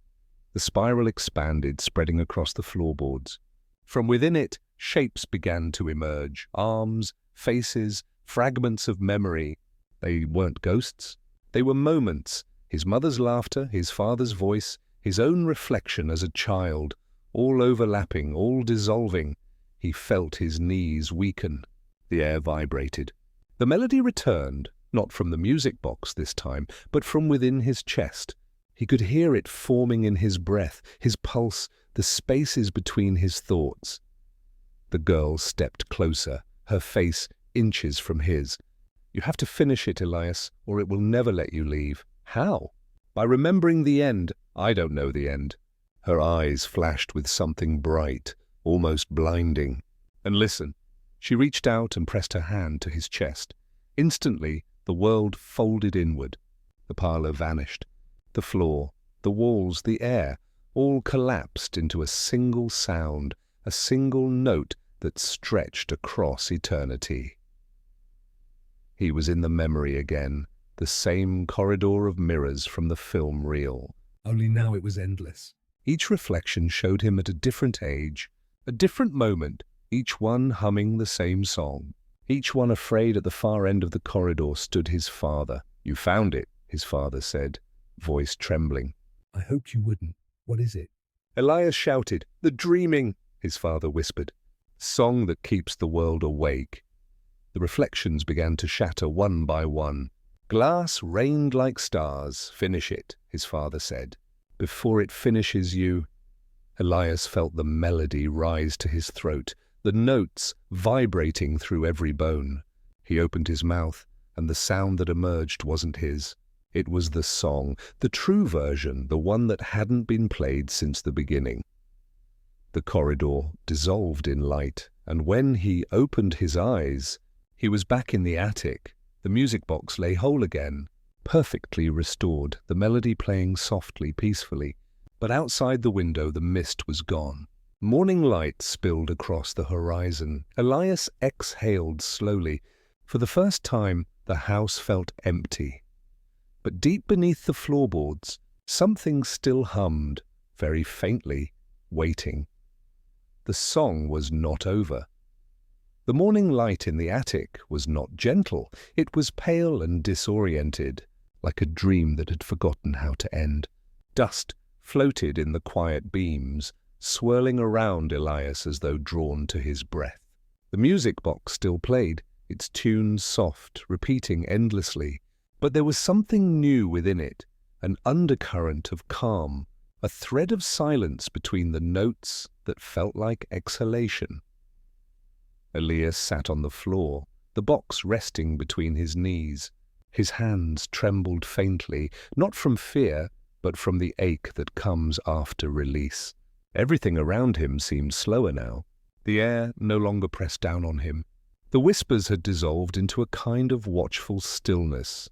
The spiral expanded, spreading across the floorboards. From within it, shapes began to emerge, arms, faces, fragments of memory. They weren't ghosts. They were moments, his mother's laughter, his father's voice, his own reflection as a child, all overlapping, all dissolving. He felt his knees weaken. The air vibrated. The melody returned, not from the music box this time, but from within his chest. He could hear it forming in his breath, his pulse, the spaces between his thoughts. The girl stepped closer, her face inches from his. You have to finish it, Elias, or it will never let you leave. How? By remembering the end. I don't know the end. Her eyes flashed with something bright, almost blinding. And listen. She reached out and pressed her hand to his chest. Instantly, the world folded inward. The parlor vanished. The floor, the walls, the air, all collapsed into a single sound, a single note that stretched across eternity. He was in the memory again, the same corridor of mirrors from the film reel. Only now it was endless. Each reflection showed him at a different age, a different moment, each one humming the same song. Each one afraid. At the far end of the corridor stood his father. You found it, his father said, voice trembling. I hoped you wouldn't. What is it? Elias shouted. The dreaming, his father whispered. Song that keeps the world awake. The reflections began to shatter one by one. Glass rained like stars. Finish it, his father said. Before it finishes you. Elias felt the melody rise to his throat, the notes vibrating through every bone. He opened his mouth, and the sound that emerged wasn't his. It was the song, the true version, the one that hadn't been played since the beginning. The corridor dissolved in light, and when he opened his eyes, he was back in the attic. The music box lay whole again, perfectly restored, the melody playing softly, peacefully. But outside the window the mist was gone. Morning light spilled across the horizon. Elias exhaled slowly. For the first time, the house felt empty. But deep beneath the floorboards, something still hummed, very faintly, waiting. The song was not over. The morning light in the attic was not gentle. It was pale and disoriented, like a dream that had forgotten how to end. Dust floated in the quiet beams, swirling around Elias as though drawn to his breath. The music box still played, its tunes soft, repeating endlessly, but there was something new within it, an undercurrent of calm, a thread of silence between the notes that felt like exhalation. Elias sat on the floor, the box resting between his knees. His hands trembled faintly, not from fear, but from the ache that comes after release. Everything around him seemed slower now. The air no longer pressed down on him. The whispers had dissolved into a kind of watchful stillness.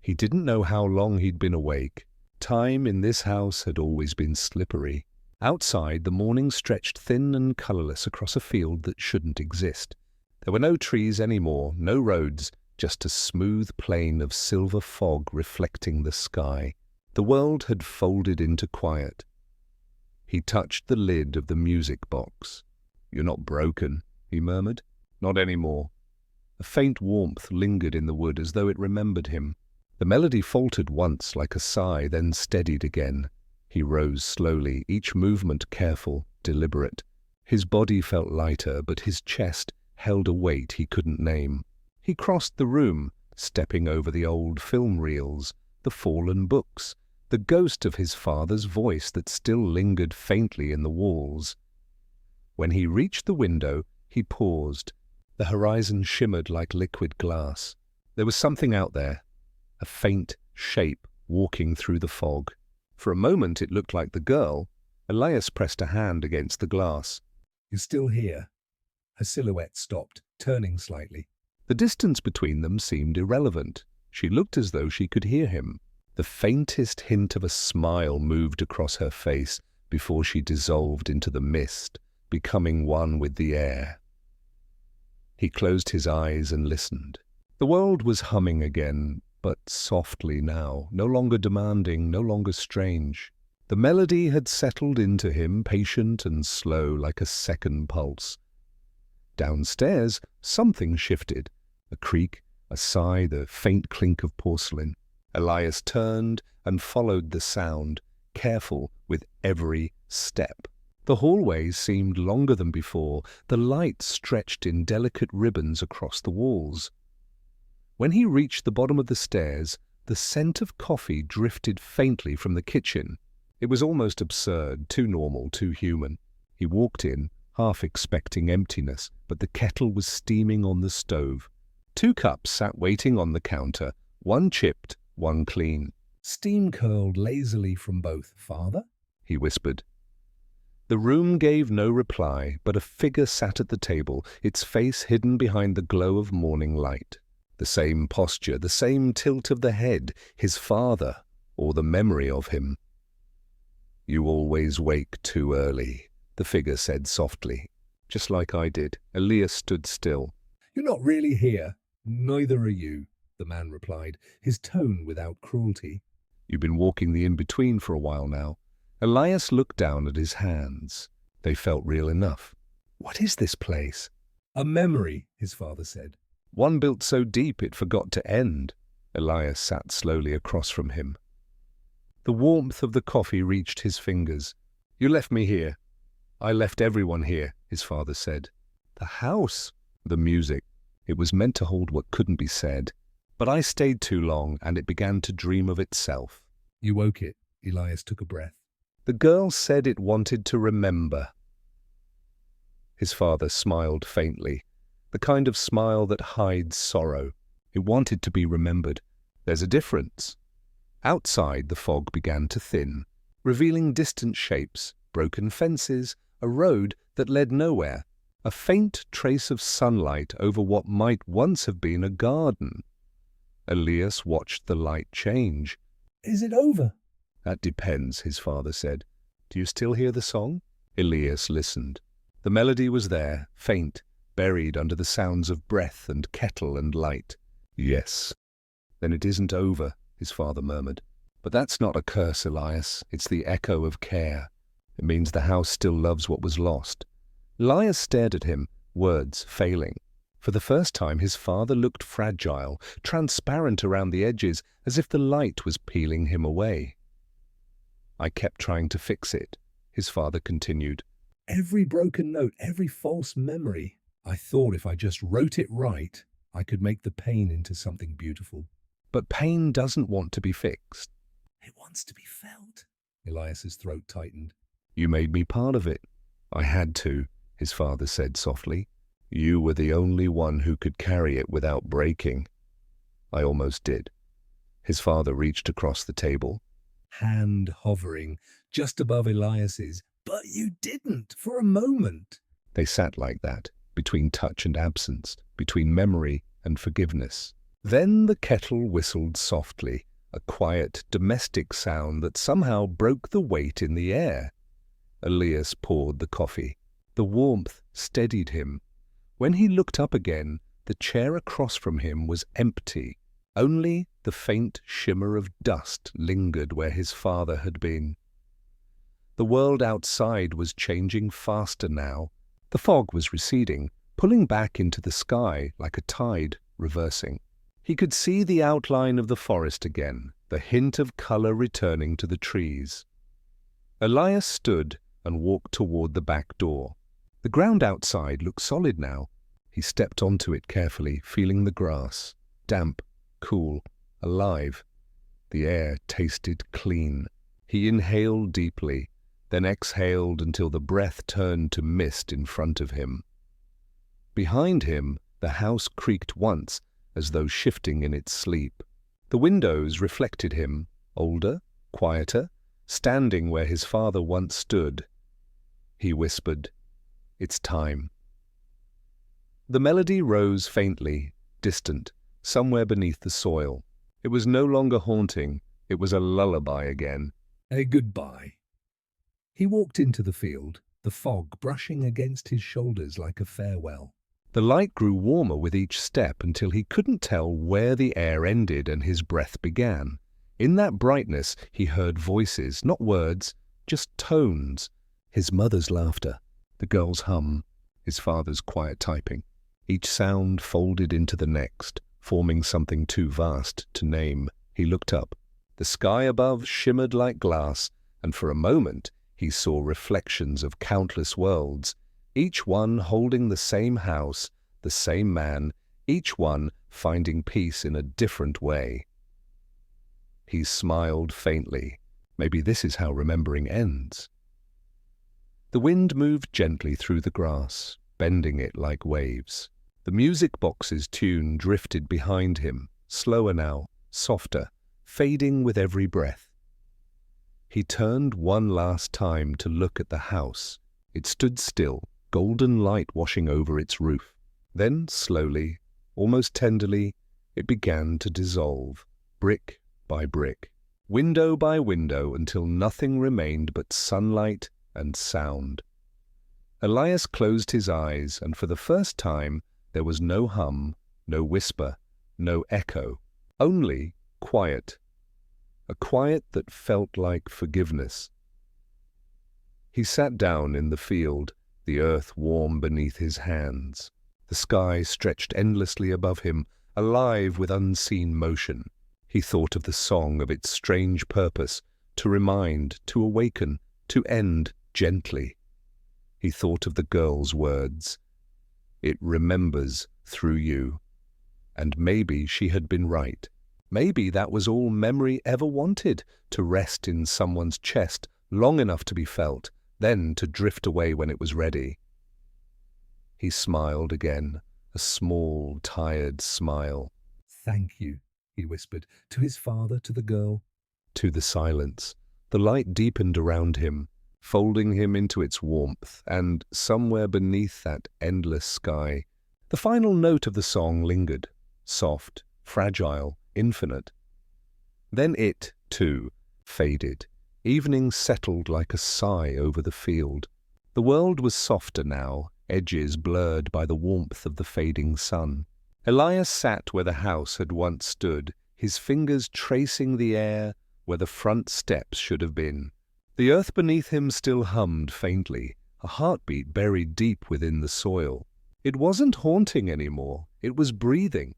He didn't know how long he'd been awake. Time in this house had always been slippery. Outside, the morning stretched thin and colorless across a field that shouldn't exist. There were no trees anymore, no roads, just a smooth plain of silver fog reflecting the sky. The world had folded into quiet. He touched the lid of the music box. "You're not broken," he murmured. "Not anymore." A faint warmth lingered in the wood as though it remembered him. The melody faltered once like a sigh, then steadied again. He rose slowly, each movement careful, deliberate. His body felt lighter, but his chest held a weight he couldn't name. He crossed the room, stepping over the old film reels, the fallen books, the ghost of his father's voice that still lingered faintly in the walls. When he reached the window, he paused. The horizon shimmered like liquid glass. There was something out there, a faint shape walking through the fog. For a moment it looked like the girl. Elias pressed a hand against the glass. "You're still here." Her silhouette stopped, turning slightly. The distance between them seemed irrelevant. She looked as though she could hear him. The faintest hint of a smile moved across her face before she dissolved into the mist, becoming one with the air. He closed his eyes and listened. The world was humming again, but softly now, no longer demanding, no longer strange. The melody had settled into him, patient and slow, like a second pulse. Downstairs, something shifted. A creak, a sigh, the faint clink of porcelain. Elias turned and followed the sound, careful with every step. The hallway seemed longer than before, the light stretched in delicate ribbons across the walls. When he reached the bottom of the stairs, the scent of coffee drifted faintly from the kitchen. It was almost absurd, too normal, too human. He walked in, half expecting emptiness, but the kettle was steaming on the stove. 2 cups sat waiting on the counter, one chipped, one clean. "Steam curled lazily from both, father?" he whispered. The room gave no reply, but a figure sat at the table, its face hidden behind the glow of morning light. The same posture, the same tilt of the head, his father, or the memory of him. "You always wake too early," the figure said softly. "Just like I did." Elias stood still. "You're not really here. Neither are you," the man replied, his tone without cruelty. "You've been walking the in-between for a while now." Elias looked down at his hands. They felt real enough. "What is this place?" "A memory," his father said. "One built so deep it forgot to end." Elias sat slowly across from him. The warmth of the coffee reached his fingers. "You left me here." "I left everyone here," his father said. "The house." "The music. It was meant to hold what couldn't be said. But I stayed too long, and it began to dream of itself." "You woke it." Elias took a breath. "The girl said it wanted to remember." His father smiled faintly, the kind of smile that hides sorrow. It wanted to be remembered. There's a difference. Outside, the fog began to thin, revealing distant shapes, broken fences, a road that led nowhere, a faint trace of sunlight over what might once have been a garden. Elias watched the light change. "Is it over?" "That depends," his father said. "Do you still hear the song?" Elias listened. The melody was there, faint, buried under the sounds of breath and kettle and light. "Yes." "Then it isn't over," his father murmured. "But that's not a curse, Elias. It's the echo of care. It means the house still loves what was lost." Elias stared at him, words failing. For the first time his father looked fragile, transparent around the edges, as if the light was peeling him away. "I kept trying to fix it," his father continued. "Every broken note, every false memory. I thought if I just wrote it right, I could make the pain into something beautiful." "But pain doesn't want to be fixed." "It wants to be felt." Elias's throat tightened. "You made me part of it." "I had to," his father said softly. "You were the only one who could carry it without breaking." "I almost did." His father reached across the table. Hand hovering just above Elias's. "But you didn't, for a moment." They sat like that, between touch and absence, between memory and forgiveness. Then the kettle whistled softly, a quiet, domestic sound that somehow broke the weight in the air. Elias poured the coffee. The warmth steadied him. When he looked up again, the chair across from him was empty. Only the faint shimmer of dust lingered where his father had been. The world outside was changing faster now. The fog was receding, pulling back into the sky like a tide reversing. He could see the outline of the forest again, the hint of color returning to the trees. Elias stood and walked toward the back door. The ground outside looked solid now. He stepped onto it carefully, feeling the grass, damp, cool, alive. The air tasted clean. He inhaled deeply, then exhaled until the breath turned to mist in front of him. Behind him, the house creaked once, as though shifting in its sleep. The windows reflected him, older, quieter, standing where his father once stood. He whispered, "It's time." The melody rose faintly, distant, somewhere beneath the soil. It was no longer haunting, it was a lullaby again. A goodbye. He walked into the field, the fog brushing against his shoulders like a farewell. The light grew warmer with each step until he couldn't tell where the air ended and his breath began. In that brightness he heard voices, not words, just tones. His mother's laughter, the girl's hum, his father's quiet typing. Each sound folded into the next, forming something too vast to name. He looked up. The sky above shimmered like glass, and for a moment he saw reflections of countless worlds, each one holding the same house, the same man, each one finding peace in a different way. He smiled faintly. Maybe this is how remembering ends. The wind moved gently through the grass, bending it like waves. The music box's tune drifted behind him, slower now, softer, fading with every breath. He turned one last time to look at the house. It stood still, golden light washing over its roof. Then, slowly, almost tenderly, it began to dissolve, brick by brick, window by window, until nothing remained but sunlight and sound. Elias closed his eyes, and for the first time there was no hum, no whisper, no echo, only quiet. A quiet that felt like forgiveness. He sat down in the field, the earth warm beneath his hands. The sky stretched endlessly above him, alive with unseen motion. He thought of the song, of its strange purpose, to remind, to awaken, to end gently. He thought of the girl's words. "It remembers through you." And maybe she had been right. Maybe that was all memory ever wanted, to rest in someone's chest long enough to be felt, then to drift away when it was ready. He smiled again, a small, tired smile. "Thank you," he whispered, to his father, to the girl. To the silence. The light deepened around him, folding him into its warmth, and somewhere beneath that endless sky, the final note of the song lingered, soft, fragile, infinite. Then it, too, faded. Evening settled like a sigh over the field. The world was softer now, edges blurred by the warmth of the fading sun. Elias sat where the house had once stood, his fingers tracing the air where the front steps should have been. The earth beneath him still hummed faintly, a heartbeat buried deep within the soil. It wasn't haunting anymore, it was breathing.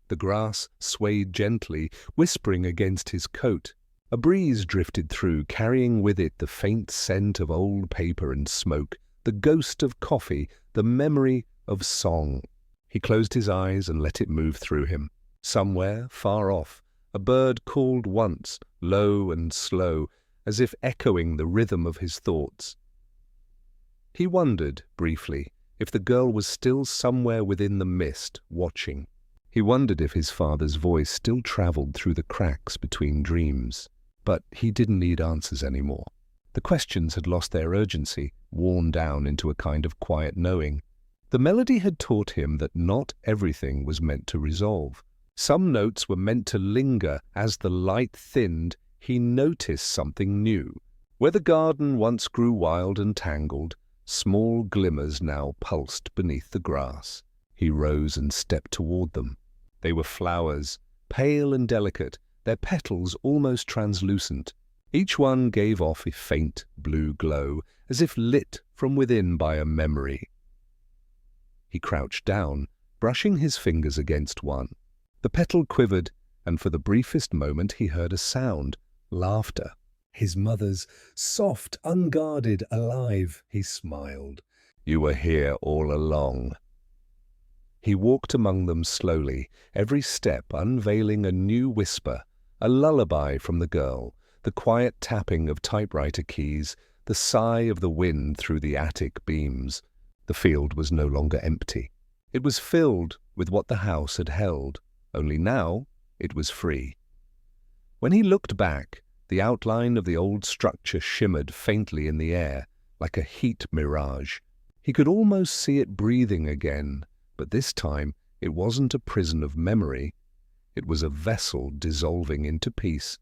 The grass swayed gently, whispering against his coat. A breeze drifted through, carrying with it the faint scent of old paper and smoke, the ghost of coffee, the memory of song. He closed his eyes and let it move through him. Somewhere, far off, a bird called once, low and slow, as if echoing the rhythm of his thoughts. He wondered, briefly, if the girl was still somewhere within the mist, watching. He wondered if his father's voice still traveled through the cracks between dreams. But he didn't need answers anymore. The questions had lost their urgency, worn down into a kind of quiet knowing. The melody had taught him that not everything was meant to resolve. Some notes were meant to linger. As the light thinned, he noticed something new. Where the garden once grew wild and tangled, small glimmers now pulsed beneath the grass. He rose and stepped toward them. They were flowers, pale and delicate, their petals almost translucent. Each one gave off a faint blue glow, as if lit from within by a memory. He crouched down, brushing his fingers against one. The petal quivered, and for the briefest moment he heard a sound, laughter. His mother's, soft, unguarded, alive. He smiled. "You were here all along." He walked among them slowly, every step unveiling a new whisper, a lullaby from the girl, the quiet tapping of typewriter keys, the sigh of the wind through the attic beams. The field was no longer empty. It was filled with what the house had held, only now it was free. When he looked back, the outline of the old structure shimmered faintly in the air, like a heat mirage. He could almost see it breathing again, but this time it wasn't a prison of memory. It was a vessel dissolving into peace.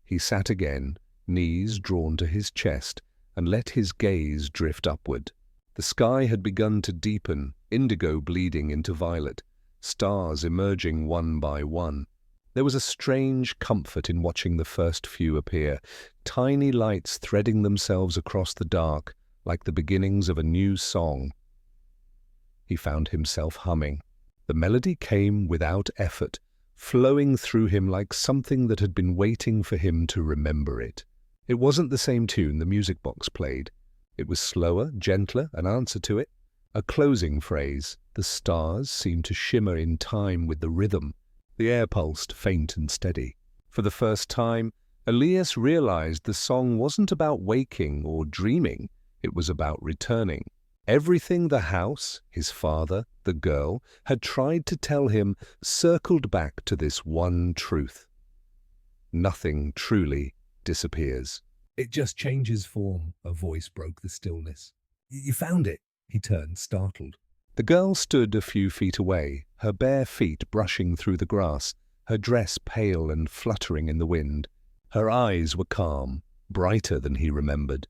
He sat again, knees drawn to his chest, and let his gaze drift upward. The sky had begun to deepen, indigo bleeding into violet, stars emerging one by one. There was a strange comfort in watching the first few appear, tiny lights threading themselves across the dark like the beginnings of a new song. He found himself humming. The melody came without effort, flowing through him like something that had been waiting for him to remember it. It wasn't the same tune the music box played. It was slower, gentler, an answer to it. A closing phrase. The stars seemed to shimmer in time with the rhythm. The air pulsed, faint and steady. For the first time, Elias realized the song wasn't about waking or dreaming. It was about returning. Everything the house, his father, the girl, had tried to tell him circled back to this one truth. Nothing truly disappears. It just changes form, a voice broke the stillness. You found it, he turned, startled. The girl stood a few feet away, her bare feet brushing through the grass, her dress pale and fluttering in the wind. Her eyes were calm, brighter than he remembered.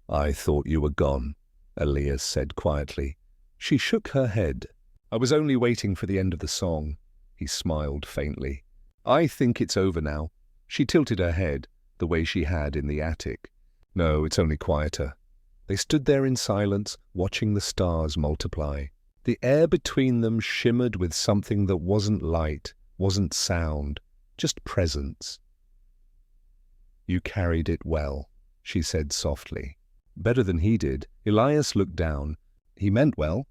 "I thought you were gone," Elias said quietly. She shook her head. "I was only waiting for the end of the song." He smiled faintly. "I think it's over now." She tilted her head, the way she had in the attic. "No, it's only quieter." They stood there in silence, watching the stars multiply. The air between them shimmered with something that wasn't light, wasn't sound, just presence. "You carried it well," she said softly. Better than he did. Elias looked down. "He meant well.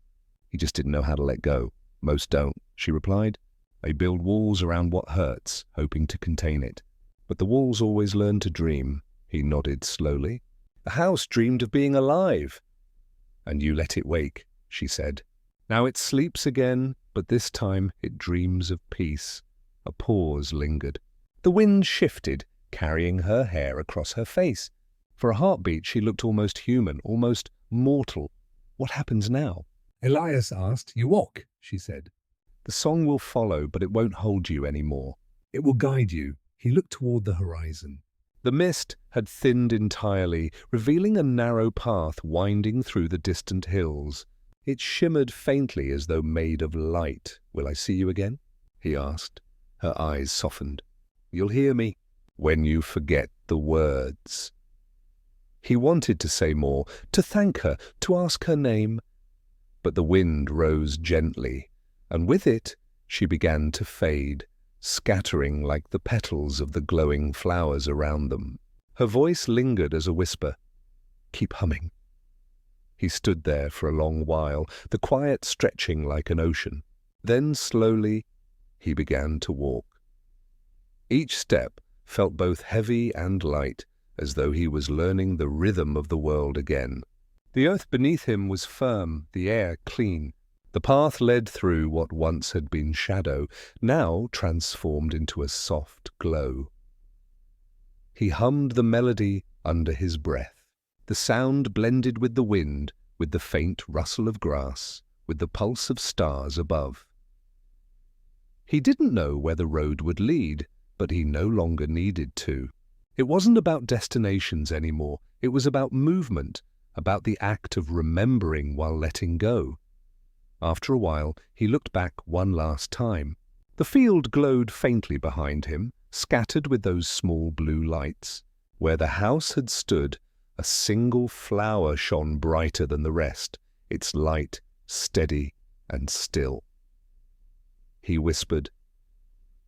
He just didn't know how to let go." "Most don't," she replied. "They build walls around what hurts, hoping to contain it. But the walls always learn to dream." He nodded slowly. "The house dreamed of being alive." "And you let it wake," she said. "Now it sleeps again, but this time it dreams of peace." A pause lingered. The wind shifted, carrying her hair across her face. For a heartbeat, she looked almost human, almost mortal. "What happens now?" Elias asked. "You walk," she said. "The song will follow, but it won't hold you anymore." "It will guide you." He looked toward the horizon. The mist had thinned entirely, revealing a narrow path winding through the distant hills. It shimmered faintly as though made of light. "Will I see you again?" he asked. Her eyes softened. "You'll hear me." "When you forget the words." He wanted to say more, to thank her, to ask her name. But the wind rose gently, and with it she began to fade, scattering like the petals of the glowing flowers around them. Her voice lingered as a whisper. "Keep humming." He stood there for a long while, the quiet stretching like an ocean. Then slowly he began to walk. Each step felt both heavy and light, as though he was learning the rhythm of the world again. The earth beneath him was firm, the air clean. The path led through what once had been shadow, now transformed into a soft glow. He hummed the melody under his breath. The sound blended with the wind, with the faint rustle of grass, with the pulse of stars above. He didn't know where the road would lead, but he no longer needed to. It wasn't about destinations anymore. It was about movement, about the act of remembering while letting go. After a while, he looked back one last time. The field glowed faintly behind him, scattered with those small blue lights. Where the house had stood, a single flower shone brighter than the rest, its light steady and still. He whispered,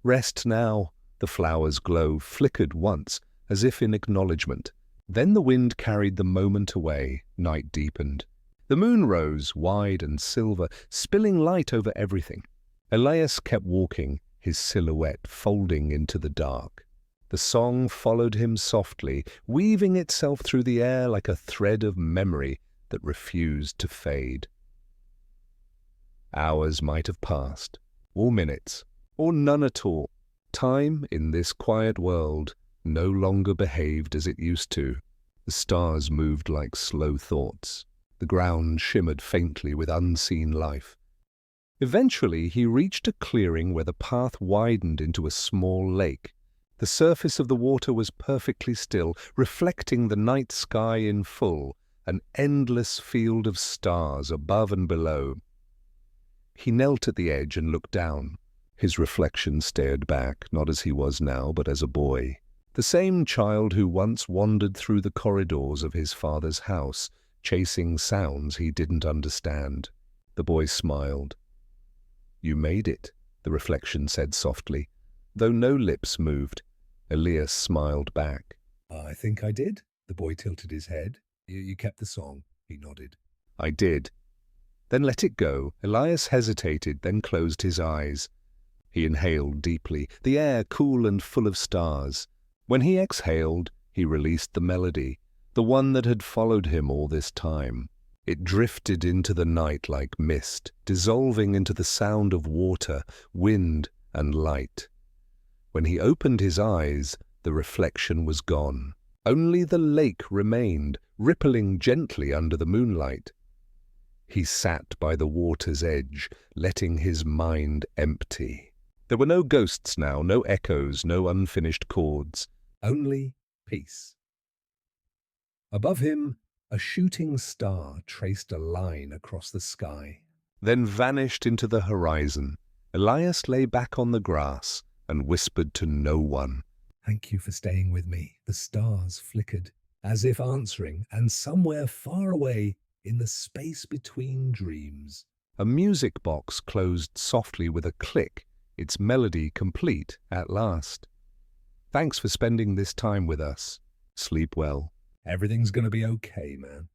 "Rest now." The flower's glow flickered once, as if in acknowledgement. Then the wind carried the moment away. Night deepened. The moon rose, wide and silver, spilling light over everything. Elias kept walking, his silhouette folding into the dark. The song followed him softly, weaving itself through the air like a thread of memory that refused to fade. Hours might have passed, or minutes, or none at all. Time in this quiet world no longer behaved as it used to. The stars moved like slow thoughts. The ground shimmered faintly with unseen life. Eventually, he reached a clearing where the path widened into a small lake. The surface of the water was perfectly still, reflecting the night sky in full, an endless field of stars above and below. He knelt at the edge and looked down. His reflection stared back, not as he was now, but as a boy. The same child who once wandered through the corridors of his father's house, chasing sounds he didn't understand. The boy smiled. "You made it," the reflection said softly. Though no lips moved, Elias smiled back. I think I did. The boy tilted his head. You kept the song. He nodded. "I did." "Then let it go." Elias hesitated, then closed his eyes. He inhaled deeply, the air cool and full of stars. When he exhaled, he released the melody, the one that had followed him all this time. It drifted into the night like mist, dissolving into the sound of water, wind, and light. When he opened his eyes, the reflection was gone. Only the lake remained, rippling gently under the moonlight. He sat by the water's edge, letting his mind empty. There were no ghosts now, no echoes, no unfinished chords. Only peace. Above him, a shooting star traced a line across the sky. Then vanished into the horizon. Elias lay back on the grass and whispered to no one. Thank you for staying with me. The stars flickered, as if answering, and somewhere far away, in the space between dreams, A music box closed softly with a click, its melody complete at last. Thanks for spending this time with us. Sleep well. everything's gonna be okay, man.